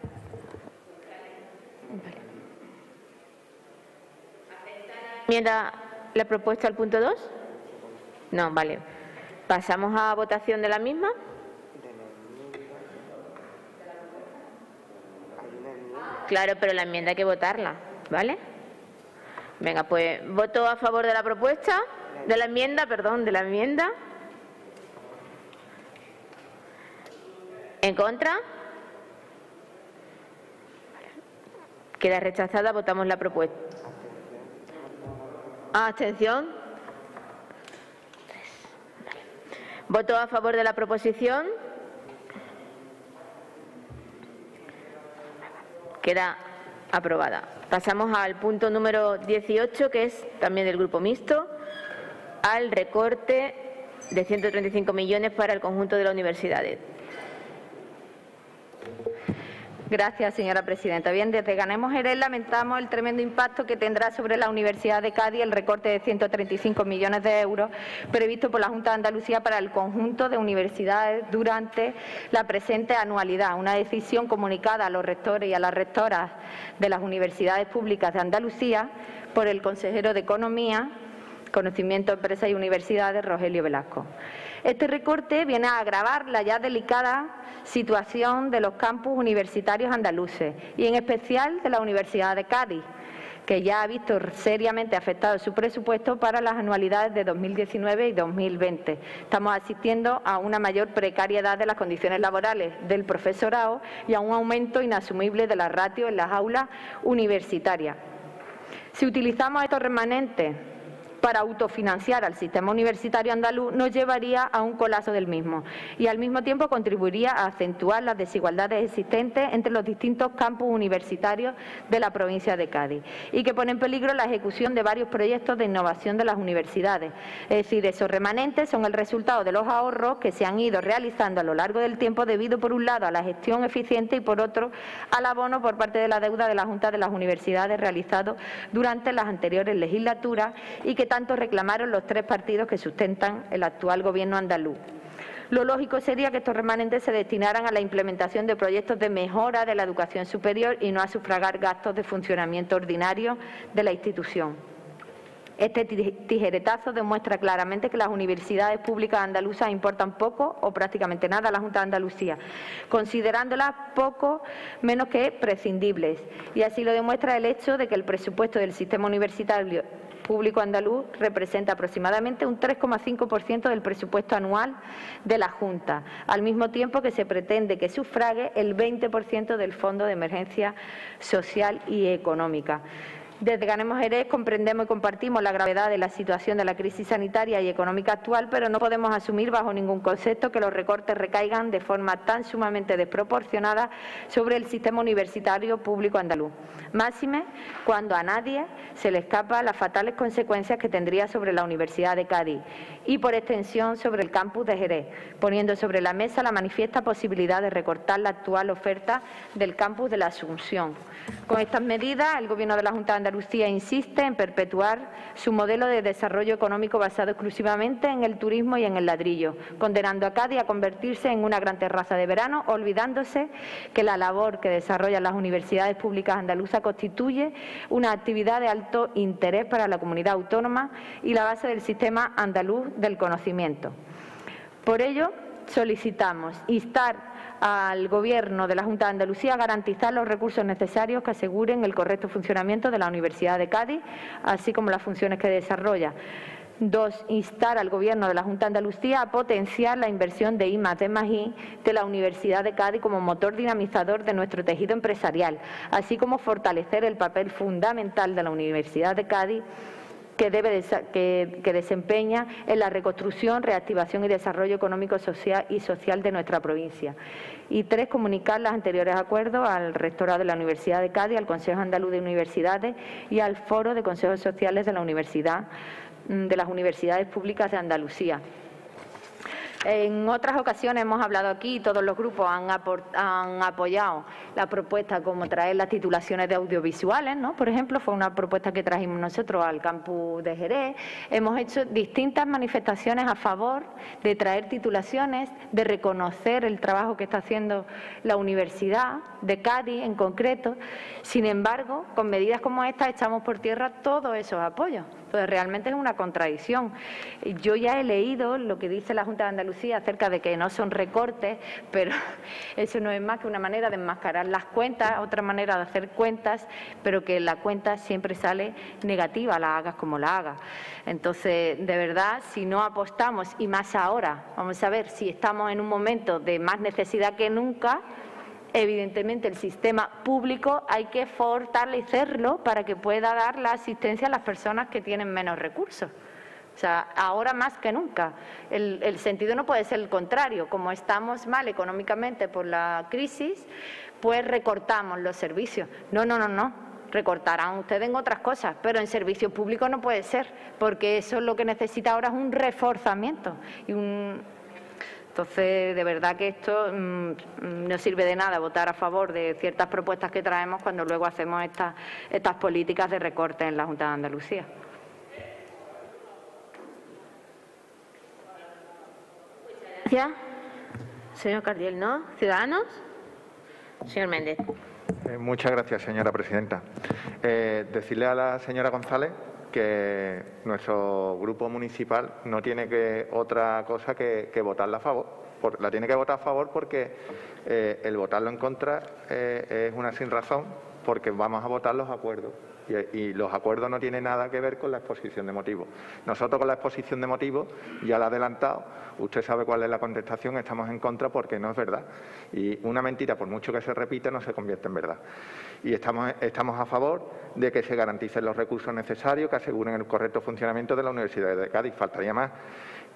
¿Enmienda la propuesta al punto 2? No, vale. ¿Pasamos a votación de la misma? Claro, pero la enmienda hay que votarla, ¿vale? Venga, pues voto a favor de la propuesta, de la enmienda. ¿En contra? Queda rechazada, votamos la propuesta. ¿Abstención? Voto a favor de la proposición. Queda aprobada. Pasamos al punto número 18, que es también del Grupo Mixto, al recorte de 135 millones para el conjunto de las universidades. Gracias, señora presidenta. Bien, desde Ganemos Jerez lamentamos el tremendo impacto que tendrá sobre la Universidad de Cádiz el recorte de 135 millones de euros previsto por la Junta de Andalucía para el conjunto de universidades durante la presente anualidad. Una decisión comunicada a los rectores y a las rectoras de las universidades públicas de Andalucía por el consejero de Economía, Conocimiento, Empresas y Universidades, Rogelio Velasco. Este recorte viene a agravar la ya delicada situación de los campus universitarios andaluces y en especial de la Universidad de Cádiz, que ya ha visto seriamente afectado su presupuesto para las anualidades de 2019 y 2020. Estamos asistiendo a una mayor precariedad de las condiciones laborales del profesorado y a un aumento inasumible de la ratio en las aulas universitarias. Si utilizamos estos remanentes para autofinanciar al sistema universitario andaluz nos llevaría a un colapso del mismo y al mismo tiempo contribuiría a acentuar las desigualdades existentes entre los distintos campus universitarios de la provincia de Cádiz y que pone en peligro la ejecución de varios proyectos de innovación de las universidades. Es decir, esos remanentes son el resultado de los ahorros que se han ido realizando a lo largo del tiempo debido, por un lado, a la gestión eficiente y, por otro, al abono por parte de la deuda de la Junta de las Universidades realizado durante las anteriores legislaturas y que tanto reclamaron los tres partidos que sustentan el actual Gobierno andaluz. Lo lógico sería que estos remanentes se destinaran a la implementación de proyectos de mejora de la educación superior y no a sufragar gastos de funcionamiento ordinario de la institución. Este tijeretazo demuestra claramente que las universidades públicas andaluzas importan poco o prácticamente nada a la Junta de Andalucía, considerándolas poco menos que prescindibles. Y así lo demuestra el hecho de que el presupuesto del sistema universitario público andaluz representa aproximadamente un 3,5% del presupuesto anual de la Junta, al mismo tiempo que se pretende que sufrague el 20% del Fondo de Emergencia Social y Económica. Desde Ganemos Jerez comprendemos y compartimos la gravedad de la situación de la crisis sanitaria y económica actual, pero no podemos asumir bajo ningún concepto que los recortes recaigan de forma tan sumamente desproporcionada sobre el sistema universitario público andaluz. Máxime cuando a nadie se le escapa las fatales consecuencias que tendría sobre la Universidad de Cádiz y, por extensión, sobre el campus de Jerez, poniendo sobre la mesa la manifiesta posibilidad de recortar la actual oferta del campus de la Asunción. Con estas medidas, el Gobierno de la Junta de Andalucía insiste en perpetuar su modelo de desarrollo económico basado exclusivamente en el turismo y en el ladrillo, condenando a Cádiz a convertirse en una gran terraza de verano, olvidándose que la labor que desarrollan las universidades públicas andaluzas constituye una actividad de alto interés para la comunidad autónoma y la base del sistema andaluz del conocimiento. Por ello, solicitamos instar al Gobierno de la Junta de Andalucía a garantizar los recursos necesarios que aseguren el correcto funcionamiento de la Universidad de Cádiz, así como las funciones que desarrolla. 2. Instar al Gobierno de la Junta de Andalucía a potenciar la inversión de I+D+I de la Universidad de Cádiz como motor dinamizador de nuestro tejido empresarial, así como fortalecer el papel fundamental de la Universidad de Cádiz que desempeña en la reconstrucción, reactivación y desarrollo económico y social de nuestra provincia. Y 3. Comunicar los anteriores acuerdos al Rectorado de la Universidad de Cádiz, al Consejo Andaluz de Universidades y al Foro de Consejos Sociales de las Universidades Públicas de Andalucía. En otras ocasiones hemos hablado aquí y todos los grupos han apoyado la propuesta como traer las titulaciones de audiovisuales, ¿no? Por ejemplo, fue una propuesta que trajimos nosotros al campus de Jerez. Hemos hecho distintas manifestaciones a favor de traer titulaciones, de reconocer el trabajo que está haciendo la Universidad de Cádiz en concreto. Sin embargo, con medidas como esta echamos por tierra todos esos apoyos. Entonces, realmente es una contradicción. Yo ya he leído lo que dice la Junta de Andalucía acerca de que no son recortes, pero eso no es más que una manera de enmascarar las cuentas, otra manera de hacer cuentas, pero que la cuenta siempre sale negativa, la hagas como la hagas. Entonces, de verdad, si no apostamos, y más ahora, vamos a ver si estamos en un momento de más necesidad que nunca, evidentemente el sistema público hay que fortalecerlo para que pueda dar la asistencia a las personas que tienen menos recursos. O sea, ahora más que nunca. El sentido no puede ser el contrario. Como estamos mal económicamente por la crisis, pues recortamos los servicios. No. Recortarán ustedes en otras cosas, pero en servicios públicos no puede ser, porque eso es lo que necesita ahora es un reforzamiento y Entonces, de verdad que esto no sirve de nada votar a favor de ciertas propuestas que traemos cuando luego hacemos estas políticas de recorte en la Junta de Andalucía. Gracias. Señor Cardiel, ¿no? ¿Ciudadanos? Señor Méndez. Muchas gracias, señora presidenta. Decirle a la señora González que nuestro grupo municipal no tiene otra cosa que votarla a favor. La tiene que votar a favor porque el votarlo en contra es una sin razón, porque vamos a votar los acuerdos y los acuerdos no tienen nada que ver con la exposición de motivos. Nosotros con la exposición de motivos, ya lo he adelantado, usted sabe cuál es la contestación, estamos en contra porque no es verdad. Y una mentira, por mucho que se repita, no se convierte en verdad. Y estamos a favor de que se garanticen los recursos necesarios que aseguren el correcto funcionamiento de la Universidad de Cádiz. Faltaría más.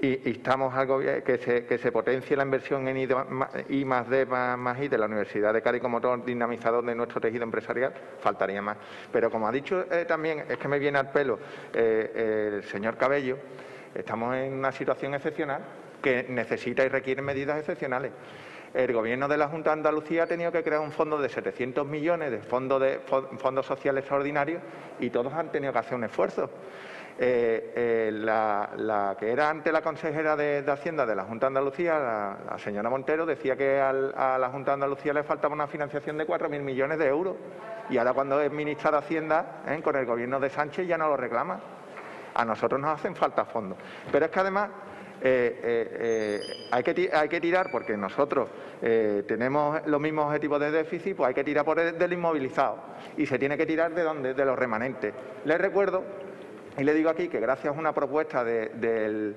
Y instamos al Gobierno que se potencie la inversión en I+D+I de la Universidad de Cádiz como motor dinamizador de nuestro tejido empresarial. Faltaría más. Pero como ha dicho también, es que me viene al pelo el señor Cabello, estamos en una situación excepcional que necesita y requiere medidas excepcionales. El Gobierno de la Junta de Andalucía ha tenido que crear un fondo de 700 millones de fondos sociales extraordinarios y todos han tenido que hacer un esfuerzo. La que era antes la consejera de Hacienda de la Junta de Andalucía, la señora Montero, decía que a la Junta de Andalucía le faltaba una financiación de 4.000 millones de euros. Y ahora cuando es ministra de Hacienda, con el Gobierno de Sánchez ya no lo reclama. A nosotros nos hacen falta fondos. Pero es que además hay que tirar, porque nosotros tenemos los mismos objetivos de déficit, pues hay que tirar por del inmovilizado. Y se tiene que tirar ¿de dónde? De los remanentes. Les recuerdo, y le digo aquí, que gracias a una propuesta de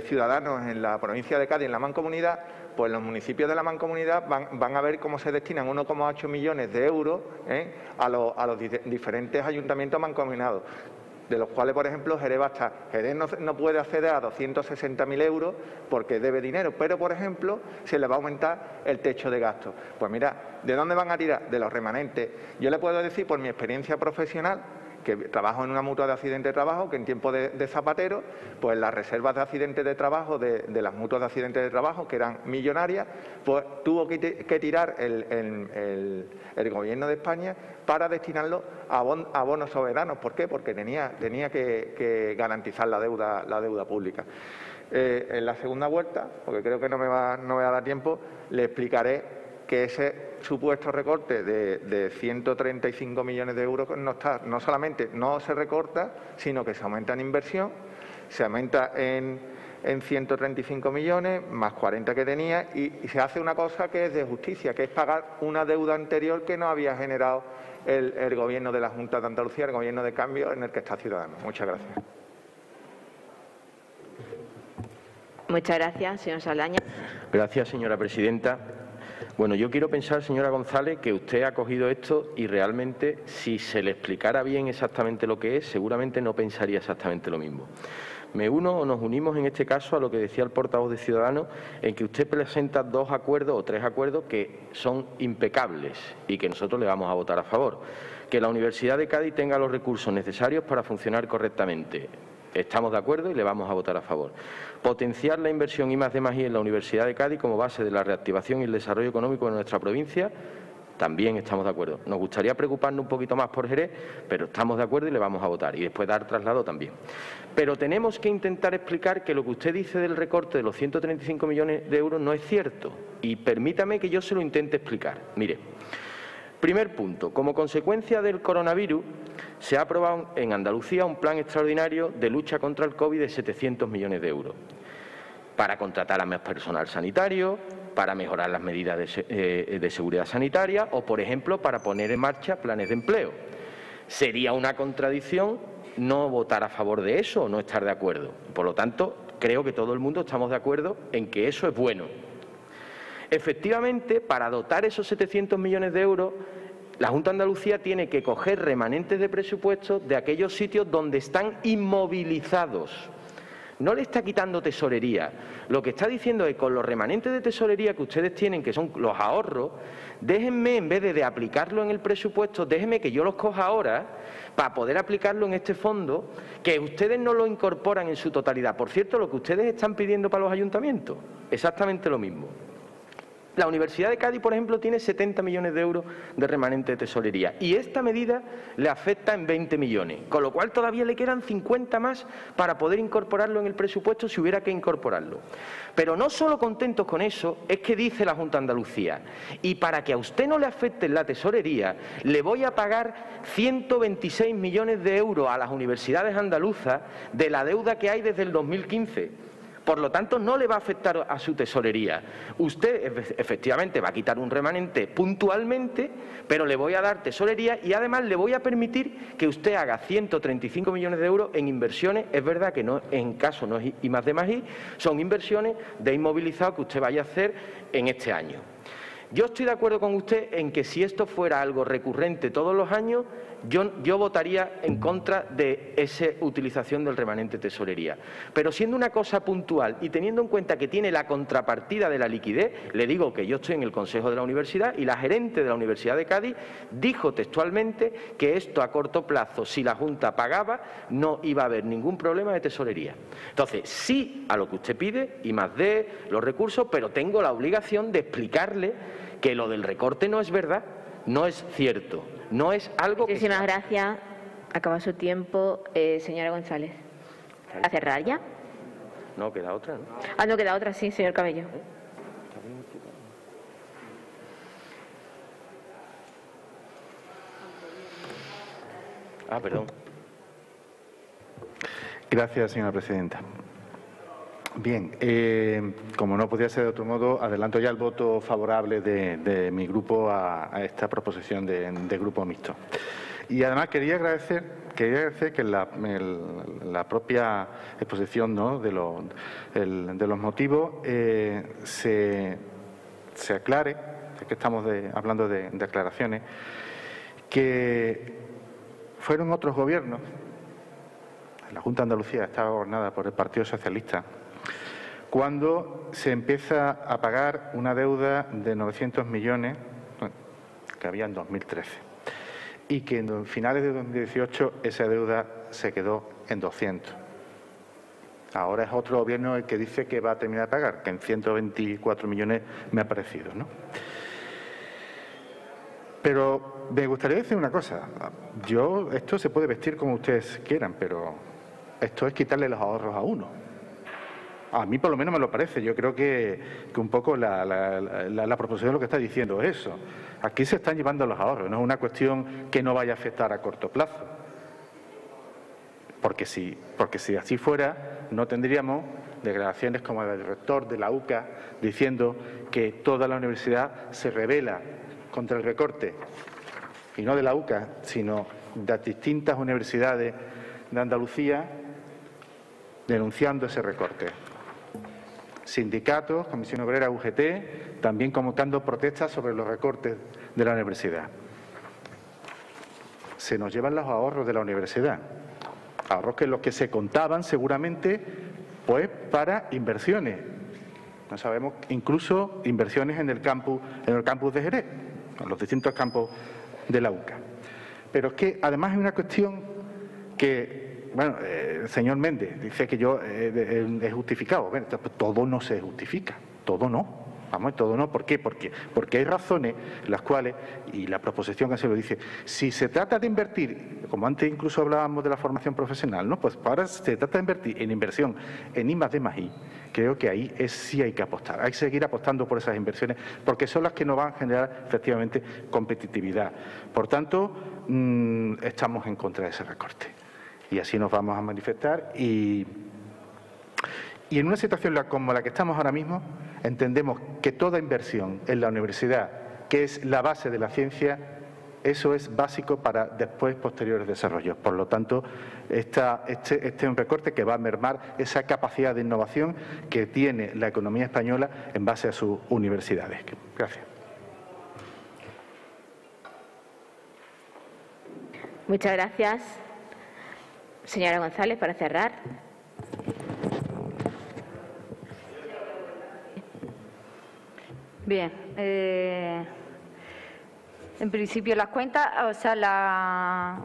Ciudadanos en la provincia de Cádiz, en la Mancomunidad, pues los municipios de la Mancomunidad van a ver cómo se destinan 1,8 millones de euros a los diferentes ayuntamientos mancomunados, de los cuales, por ejemplo, Jerez va a estar. Jerez no puede acceder a 260.000 euros porque debe dinero, pero, por ejemplo, se le va a aumentar el techo de gastos. Pues mira, ¿de dónde van a tirar? De los remanentes. Yo le puedo decir, por mi experiencia profesional, que trabajo en una mutua de accidentes de trabajo, que en tiempo de Zapatero, pues las reservas de accidentes de trabajo de las mutuas de accidentes de trabajo, que eran millonarias, pues tuvo que tirar el Gobierno de España para destinarlo a bonos soberanos. ¿Por qué? Porque tenía que garantizar la deuda pública. En la segunda vuelta, porque creo que no me va a dar tiempo, le explicaré que ese supuesto recorte de 135 millones de euros no solamente no se recorta, sino que se aumenta en inversión, se aumenta en 135 millones, más 40 que tenía, y se hace una cosa que es de justicia, que es pagar una deuda anterior que no había generado el Gobierno de la Junta de Andalucía, el Gobierno de cambio en el que está Ciudadanos. Muchas gracias. Muchas gracias, señor Saldaña. Gracias, señora presidenta. Bueno, yo quiero pensar, señora González, que usted ha cogido esto y realmente, si se le explicara bien exactamente lo que es, seguramente no pensaría exactamente lo mismo. Me uno o nos unimos en este caso a lo que decía el portavoz de Ciudadanos, en que usted presenta 2 acuerdos o 3 acuerdos que son impecables y que nosotros le vamos a votar a favor. Que la Universidad de Cádiz tenga los recursos necesarios para funcionar correctamente. Estamos de acuerdo y le vamos a votar a favor. Potenciar la inversión I+D+I en la Universidad de Cádiz como base de la reactivación y el desarrollo económico de nuestra provincia, también estamos de acuerdo. Nos gustaría preocuparnos un poquito más por Jerez, pero estamos de acuerdo y le vamos a votar. Y después dar traslado también. Pero tenemos que intentar explicar que lo que usted dice del recorte de los 135 millones de euros no es cierto. Y permítame que yo se lo intente explicar. Mire, primer punto. Como consecuencia del coronavirus, se ha aprobado en Andalucía un plan extraordinario de lucha contra el COVID de 700 millones de euros para contratar a más personal sanitario, para mejorar las medidas de seguridad sanitaria o, por ejemplo, para poner en marcha planes de empleo. Sería una contradicción no votar a favor de eso o no estar de acuerdo. Por lo tanto, creo que todo el mundo estamos de acuerdo en que eso es bueno. Efectivamente, para dotar esos 700 millones de euros, la Junta de Andalucía tiene que coger remanentes de presupuesto de aquellos sitios donde están inmovilizados. No le está quitando tesorería. Lo que está diciendo es que con los remanentes de tesorería que ustedes tienen, que son los ahorros, déjenme, en vez de aplicarlo en el presupuesto, déjenme que yo los coja ahora para poder aplicarlo en este fondo, que ustedes no lo incorporan en su totalidad. Por cierto, lo que ustedes están pidiendo para los ayuntamientos, exactamente lo mismo. La Universidad de Cádiz, por ejemplo, tiene 70 millones de euros de remanente de tesorería y esta medida le afecta en 20 millones, con lo cual todavía le quedan 50 más para poder incorporarlo en el presupuesto si hubiera que incorporarlo. Pero no solo contentos con eso, es que dice la Junta de Andalucía, y para que a usted no le afecte en la tesorería, le voy a pagar 126 millones de euros a las universidades andaluzas de la deuda que hay desde el 2015. Por lo tanto, no le va a afectar a su tesorería. Usted efectivamente va a quitar un remanente puntualmente, pero le voy a dar tesorería y además le voy a permitir que usted haga 135 millones de euros en inversiones. Es verdad que no, en caso no es I+D+I, son inversiones de inmovilizado que usted vaya a hacer en este año. Yo estoy de acuerdo con usted en que si esto fuera algo recurrente todos los años, yo votaría en contra de esa utilización del remanente tesorería. Pero siendo una cosa puntual y teniendo en cuenta que tiene la contrapartida de la liquidez, le digo que yo estoy en el Consejo de la Universidad y la gerente de la Universidad de Cádiz dijo textualmente que esto a corto plazo, si la Junta pagaba, no iba a haber ningún problema de tesorería. Entonces, sí a lo que usted pide, I+D, los recursos, pero tengo la obligación de explicarle que lo del recorte no es verdad, no es cierto. No es algo que... Muchísimas gracias. Acaba su tiempo. Señora González. ¿A cerrar ya? No, queda otra, ¿no? Ah, no, queda otra, sí, señor Cabello. Ah, perdón. Gracias, señora presidenta. Bien, como no podía ser de otro modo, adelanto ya el voto favorable de mi grupo a esta proposición de grupo mixto. Y además quería agradecer que la propia exposición, ¿no?, de los motivos se aclare, ya que estamos hablando de aclaraciones, que fueron otros gobiernos. La Junta de Andalucía estaba gobernada por el Partido Socialista cuando se empieza a pagar una deuda de 900 millones que había en 2013 y que en finales de 2018 esa deuda se quedó en 200. Ahora es otro gobierno el que dice que va a terminar de pagar, que en 124 millones me ha parecido, ¿no? Pero me gustaría decir una cosa. Esto se puede vestir como ustedes quieran, pero esto es quitarle los ahorros a uno. A mí por lo menos me lo parece. Yo creo que un poco la proposición lo que está diciendo es eso. Aquí se están llevando los ahorros, no es una cuestión que no vaya a afectar a corto plazo. Porque si así fuera, no tendríamos declaraciones como la del rector de la UCA diciendo que toda la universidad se rebela contra el recorte, y no de la UCA, sino de las distintas universidades de Andalucía denunciando ese recorte. Sindicatos, Comisión Obrera, UGT, también convocando protestas sobre los recortes de la universidad. Se nos llevan los ahorros de la universidad, ahorros que los que se contaban seguramente pues para inversiones. No sabemos, incluso inversiones en el campus de Jerez, en los distintos campos de la UCA. Pero es que además hay una cuestión que, bueno, el señor Méndez dice que yo he justificado. Bueno, todo no se justifica, todo no. Vamos, todo no. ¿Por qué? Porque hay razones en las cuales, y la proposición así lo dice, si se trata de invertir, como antes incluso hablábamos de la formación profesional, ¿no? Pues ahora se trata de invertir en inversión en I+D+I. Creo que ahí sí hay que apostar. Hay que seguir apostando por esas inversiones porque son las que nos van a generar efectivamente competitividad. Por tanto, estamos en contra de ese recorte. Y así nos vamos a manifestar. Y en una situación como la que estamos ahora mismo, entendemos que toda inversión en la universidad, que es la base de la ciencia, eso es básico para después posteriores desarrollos. Por lo tanto, este es un recorte que va a mermar esa capacidad de innovación que tiene la economía española en base a sus universidades. Gracias. Muchas gracias. Señora González, para cerrar. Bien, en principio las cuentas, o sea,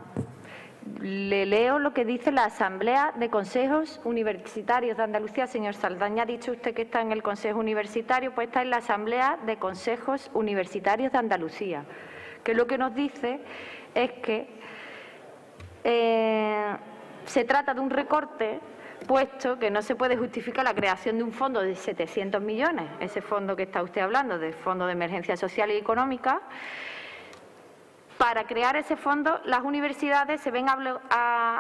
le leo lo que dice la Asamblea de Consejos Universitarios de Andalucía. Señor Saldaña, ha dicho usted que está en el Consejo Universitario, pues está en la Asamblea de Consejos Universitarios de Andalucía, que lo que nos dice es que se trata de un recorte, puesto que no se puede justificar la creación de un fondo de 700 millones, ese fondo que está usted hablando, del Fondo de Emergencia Social y Económica. Para crear ese fondo, las universidades se ven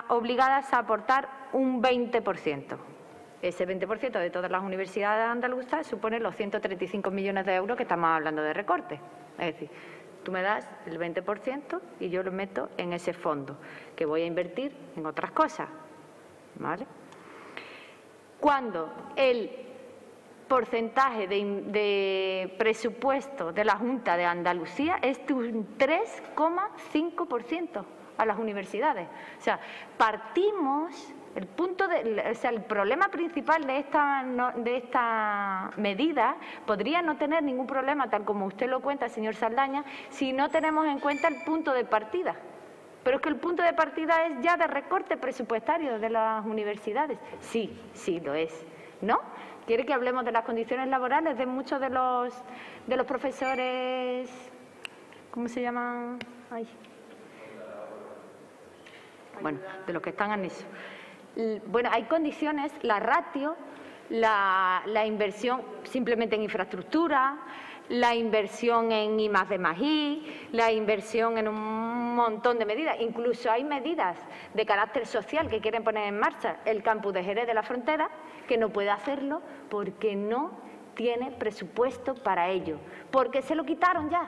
obligadas a aportar un 20%. Ese 20% de todas las universidades andaluzas supone los 135 millones de euros que estamos hablando de recortes. Es decir, tú me das el 20% y yo lo meto en ese fondo, que voy a invertir en otras cosas, ¿vale? Cuando el porcentaje de presupuesto de la Junta de Andalucía es de un 3,5% a las universidades. O sea, partimos... El problema principal de esta medida podría no tener ningún problema, tal como usted lo cuenta, señor Saldaña, si no tenemos en cuenta el punto de partida. Pero es que el punto de partida es ya de recorte presupuestario de las universidades. Sí, sí lo es, ¿no? ¿Quiere que hablemos de las condiciones laborales de muchos de los profesores? ¿Cómo se llaman? Ay. Bueno, de los que están en eso. Bueno, hay condiciones, la ratio, la inversión simplemente en infraestructura, la inversión en I+D+I, la inversión en un montón de medidas. Incluso hay medidas de carácter social que quieren poner en marcha el campus de Jerez de la Frontera, que no puede hacerlo porque no tiene presupuesto para ello, porque se lo quitaron ya.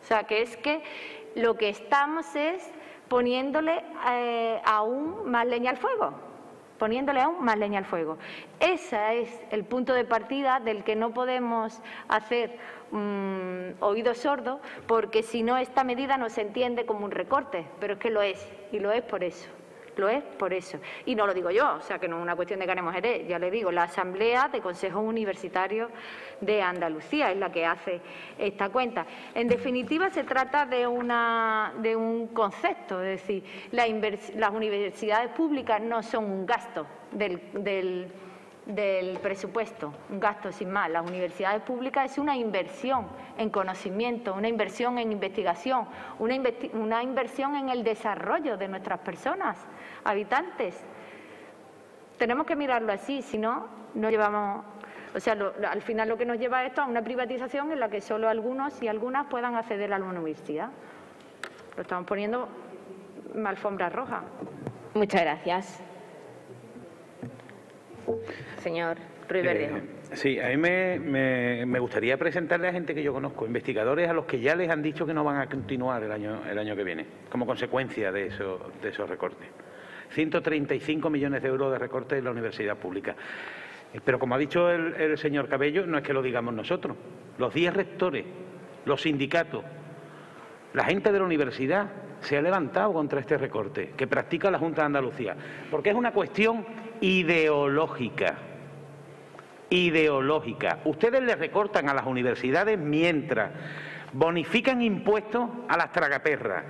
O sea, que es que lo que estamos es poniéndole aún más leña al fuego, Ese es el punto de partida del que no podemos hacer oídos sordos, porque si no esta medida no se entiende como un recorte, pero es que lo es, y lo es por eso. Y no lo digo yo, o sea, que no es una cuestión de Ganemos Jerez, ya le digo, la Asamblea de Consejos Universitarios de Andalucía es la que hace esta cuenta. En definitiva, se trata de un concepto, es decir, las universidades públicas no son un gasto del presupuesto, un gasto sin más. Las universidades públicas es una inversión en conocimiento, una inversión en investigación, una inversión en el desarrollo de nuestras personas, habitantes. Tenemos que mirarlo así, si no, no llevamos... O sea, al final lo que nos lleva esto a una privatización en la que solo algunos y algunas puedan acceder a la universidad. Lo estamos poniendo en alfombra roja. Muchas gracias. Señor Ruiz Verdejo. Sí, a mí me gustaría presentarle a gente que yo conozco, investigadores a los que ya les han dicho que no van a continuar el año que viene, como consecuencia de esos recortes. 135 millones de euros de recortes en la universidad pública. Pero como ha dicho el señor Cabello, no es que lo digamos nosotros. Los 10 rectores, los sindicatos, la gente de la universidad se ha levantado contra este recorte que practica la Junta de Andalucía, porque es una cuestión ideológica. Ustedes le recortan a las universidades mientras bonifican impuestos a las tragaperras,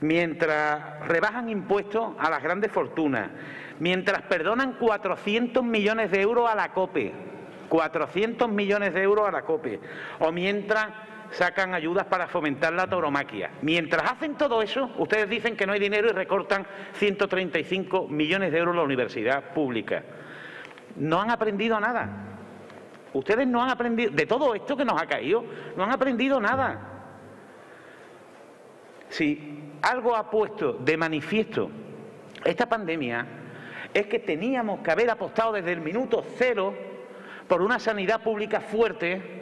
mientras rebajan impuestos a las grandes fortunas, mientras perdonan 400 millones de euros a la COPE, 400 millones de euros a la COPE, o mientras sacan ayudas para fomentar la tauromaquia. Mientras hacen todo eso, ustedes dicen que no hay dinero y recortan 135 millones de euros a la universidad pública. No han aprendido nada. Ustedes no han aprendido, de todo esto que nos ha caído, no han aprendido nada. Si algo ha puesto de manifiesto esta pandemia, es que teníamos que haber apostado desde el minuto cero por una sanidad pública fuerte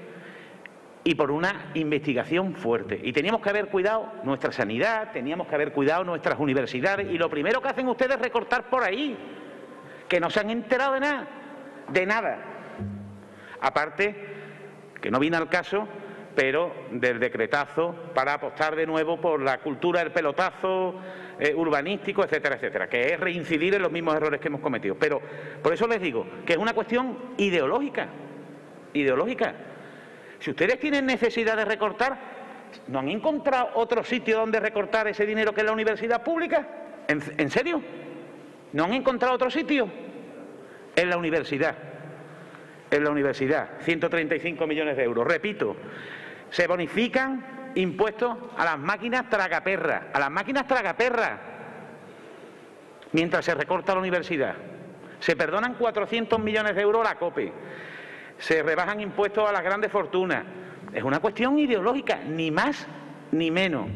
y por una investigación fuerte. Y teníamos que haber cuidado nuestra sanidad, teníamos que haber cuidado nuestras universidades, y lo primero que hacen ustedes es recortar por ahí, que no se han enterado de nada. Aparte, que no viene al caso, pero del decretazo para apostar de nuevo por la cultura del pelotazo urbanístico, etcétera, etcétera, que es reincidir en los mismos errores que hemos cometido. Pero por eso les digo que es una cuestión ideológica. Si ustedes tienen necesidad de recortar, ¿no han encontrado otro sitio donde recortar ese dinero que es la universidad pública? ¿En serio? ¿No han encontrado otro sitio? En la universidad. 135 millones de euros. Repito, se bonifican impuestos a las máquinas tragaperras, mientras se recorta la universidad. Se perdonan 400 millones de euros a la COPE. Se rebajan impuestos a las grandes fortunas. Es una cuestión ideológica, ni más ni menos.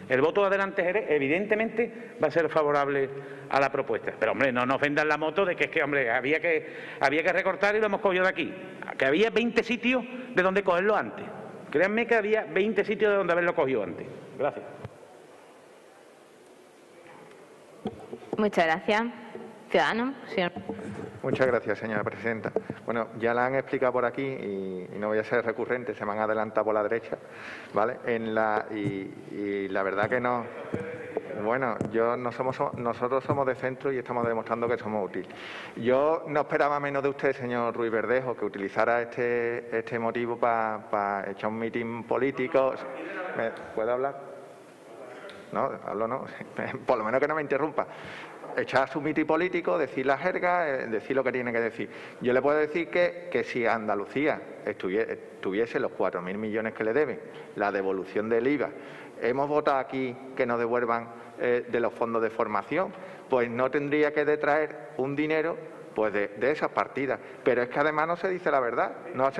El voto de Adelante Jerez, evidentemente, va a ser favorable a la propuesta. Pero, hombre, no nos vendan la moto de que es que, hombre, había que recortar y lo hemos cogido de aquí. Que había 20 sitios de donde cogerlo antes. Créanme que había 20 sitios de donde haberlo cogido antes. Gracias. Muchas gracias. Ciudadanos, señor. Muchas gracias, señora presidenta. Bueno, ya la han explicado por aquí y no voy a ser recurrente, se me han adelantado por la derecha, ¿vale? Y la verdad que no. Bueno, nosotros somos de centro y estamos demostrando que somos útiles. Yo no esperaba menos de usted, señor Ruiz Verdejo, que utilizara este motivo para echar un mitin político. ¿Puedo hablar? No, hablo no. Por lo menos que no me interrumpa. Echar su mitin político, decir la jerga, decir lo que tiene que decir. Yo le puedo decir que si Andalucía tuviese los 4.000 millones que le deben, la devolución del IVA, hemos votado aquí que nos devuelvan de los fondos de formación, pues no tendría que detraer un dinero pues de esas partidas. Pero es que además no se dice la verdad, no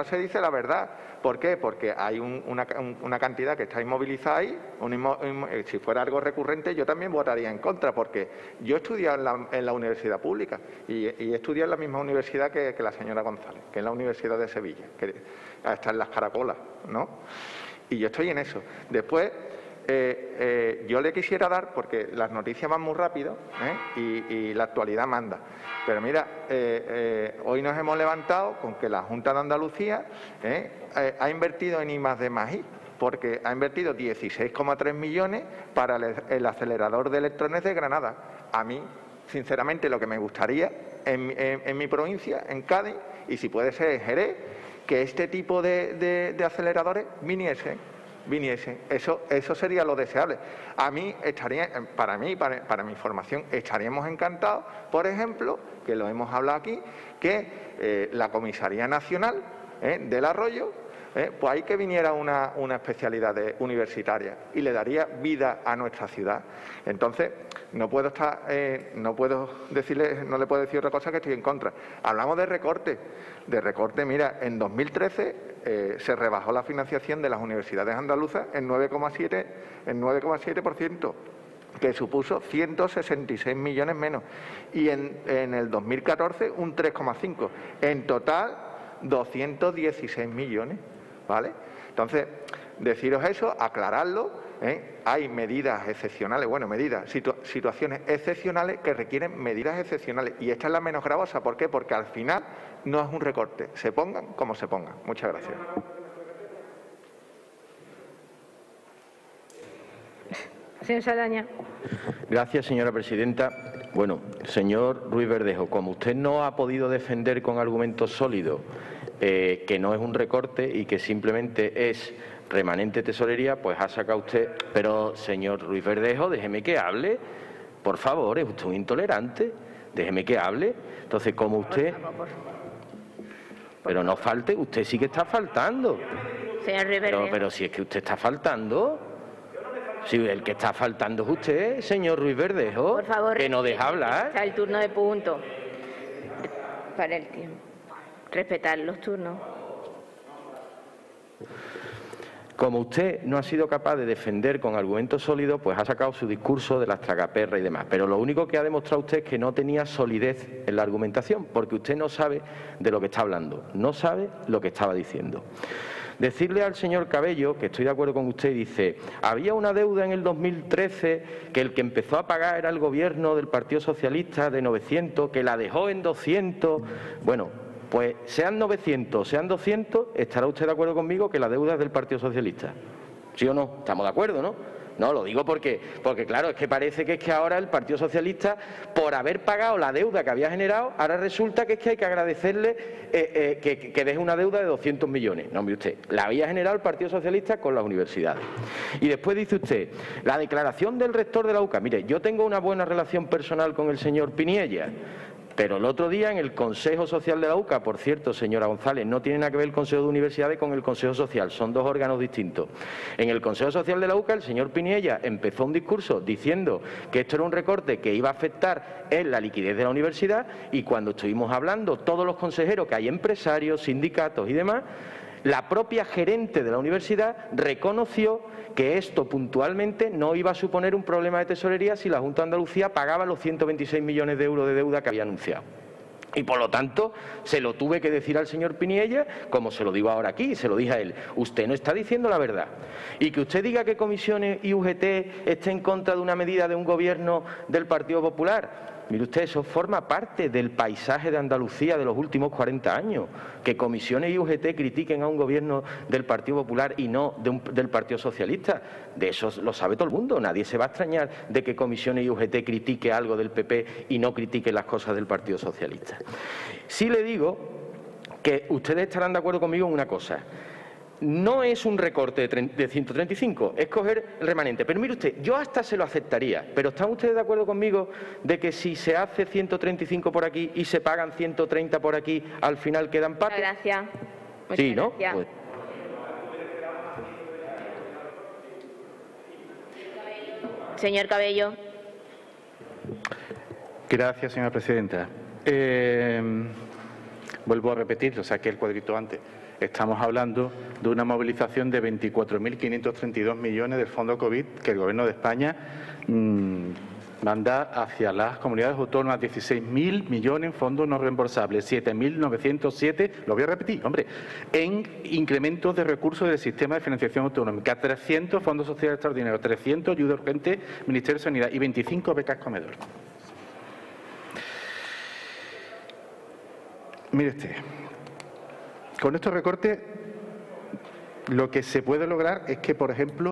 se dice la verdad. ¿Por qué? Porque hay una cantidad que está inmovilizada ahí. Si fuera algo recurrente, yo también votaría en contra, porque yo he estudiado en la universidad pública y he estudiado en la misma universidad que la señora González, que es la Universidad de Sevilla, que está en las Caracolas, ¿no? Y yo estoy en eso. Después, yo le quisiera dar, porque las noticias van muy rápido y la actualidad manda. Pero mira, hoy nos hemos levantado con que la Junta de Andalucía ha invertido en I+D+I, porque ha invertido 16,3 millones para el acelerador de electrones de Granada. A mí, sinceramente, lo que me gustaría en mi provincia, en Cádiz, y si puede ser en Jerez, que este tipo de aceleradores viniesen. Eso sería lo deseable. A mí para mi formación, estaríamos encantados, por ejemplo, que lo hemos hablado aquí, que la Comisaría Nacional del Arroyo, pues ahí que viniera una especialidad universitaria y le daría vida a nuestra ciudad. Entonces, no le puedo decir otra cosa que estoy en contra. Hablamos de recorte. Mira, en 2013 se rebajó la financiación de las universidades andaluzas en 9,7%, que supuso 166 millones menos. Y en el 2014 un 3,5%. En total, 216 millones. ¿Vale? Entonces, deciros eso, aclararlo, hay medidas excepcionales, situaciones excepcionales que requieren medidas excepcionales. Y esta es la menos gravosa. ¿Por qué? Porque al final no es un recorte, se pongan como se pongan. Muchas gracias. Señor Saldaña. Gracias, señora presidenta. Bueno, señor Ruiz Verdejo, como usted no ha podido defender con argumentos sólidos que no es un recorte y que simplemente es remanente tesorería, pues ha sacado usted. Pero, señor Ruiz Verdejo, déjeme que hable. Por favor, es usted un intolerante. Déjeme que hable. Entonces, como usted... Pero no falte, usted sí que está faltando. Señor Ruiz Verdejo. Pero si es que usted está faltando... Si el que está faltando es usted, señor Ruiz Verdejo, por favor, que no deja hablar. Está el turno de punto. Para el tiempo. Respetar los turnos. Como usted no ha sido capaz de defender con argumentos sólidos, pues ha sacado su discurso de las tragaperras y demás. Pero lo único que ha demostrado usted es que no tenía solidez en la argumentación, porque usted no sabe de lo que está hablando, no sabe lo que estaba diciendo. Decirle al señor Cabello, que estoy de acuerdo con usted, dice, había una deuda en el 2013 que el que empezó a pagar era el gobierno del Partido Socialista de 900, que la dejó en 200. Bueno, pues sean 900, sean 200, estará usted de acuerdo conmigo que la deuda es del Partido Socialista. ¿Sí o no? Estamos de acuerdo, ¿no? No, lo digo porque claro, es que parece que ahora el Partido Socialista, por haber pagado la deuda que había generado, ahora resulta que es que hay que agradecerle que deje una deuda de 200 millones. No, mire usted, la había generado el Partido Socialista con las universidades. Y después dice usted, la declaración del rector de la UCA. Mire, yo tengo una buena relación personal con el señor Piniella, pero el otro día en el Consejo Social de la UCA, por cierto, señora González, no tiene nada que ver el Consejo de Universidades con el Consejo Social, son dos órganos distintos. En el Consejo Social de la UCA, el señor Piniella empezó un discurso diciendo que esto era un recorte que iba a afectar en la liquidez de la universidad, y cuando estuvimos hablando, todos los consejeros, que hay empresarios, sindicatos y demás, La propia gerente de la universidad reconoció que esto puntualmente no iba a suponer un problema de tesorería si la Junta de Andalucía pagaba los 126 millones de euros de deuda que había anunciado. Y por lo tanto, se lo tuve que decir al señor Piniella, como se lo digo ahora aquí, se lo dije a él. Usted no está diciendo la verdad. Y que usted diga que Comisiones y UGT esté en contra de una medida de un gobierno del Partido Popular. Mire usted, eso forma parte del paisaje de Andalucía de los últimos 40 años. Que Comisiones y UGT critiquen a un gobierno del Partido Popular y no del Partido Socialista. De eso lo sabe todo el mundo. Nadie se va a extrañar de que Comisiones y UGT critique algo del PP y no critique las cosas del Partido Socialista. Sí le digo que ustedes estarán de acuerdo conmigo en una cosa. No es un recorte de 135, es coger el remanente. Pero mire usted, yo hasta se lo aceptaría, pero ¿están ustedes de acuerdo conmigo de que si se hace 135 por aquí y se pagan 130 por aquí, al final queda empate? Muchas gracias. Sí, ¿no? Gracias. Pues... Señor Cabello. Gracias, señora presidenta. Vuelvo a repetir, o sea, que el cuadrito antes. Estamos hablando de una movilización de 24.532 millones del Fondo COVID que el Gobierno de España manda hacia las comunidades autónomas, 16.000 millones en fondos no reembolsables, 7.907, lo voy a repetir, hombre, en incrementos de recursos del sistema de financiación autonómica, 300 fondos sociales extraordinarios, 300 ayuda urgente, Ministerio de Sanidad y 25 becas comedor. Mire usted. Con estos recortes, lo que se puede lograr es que, por ejemplo,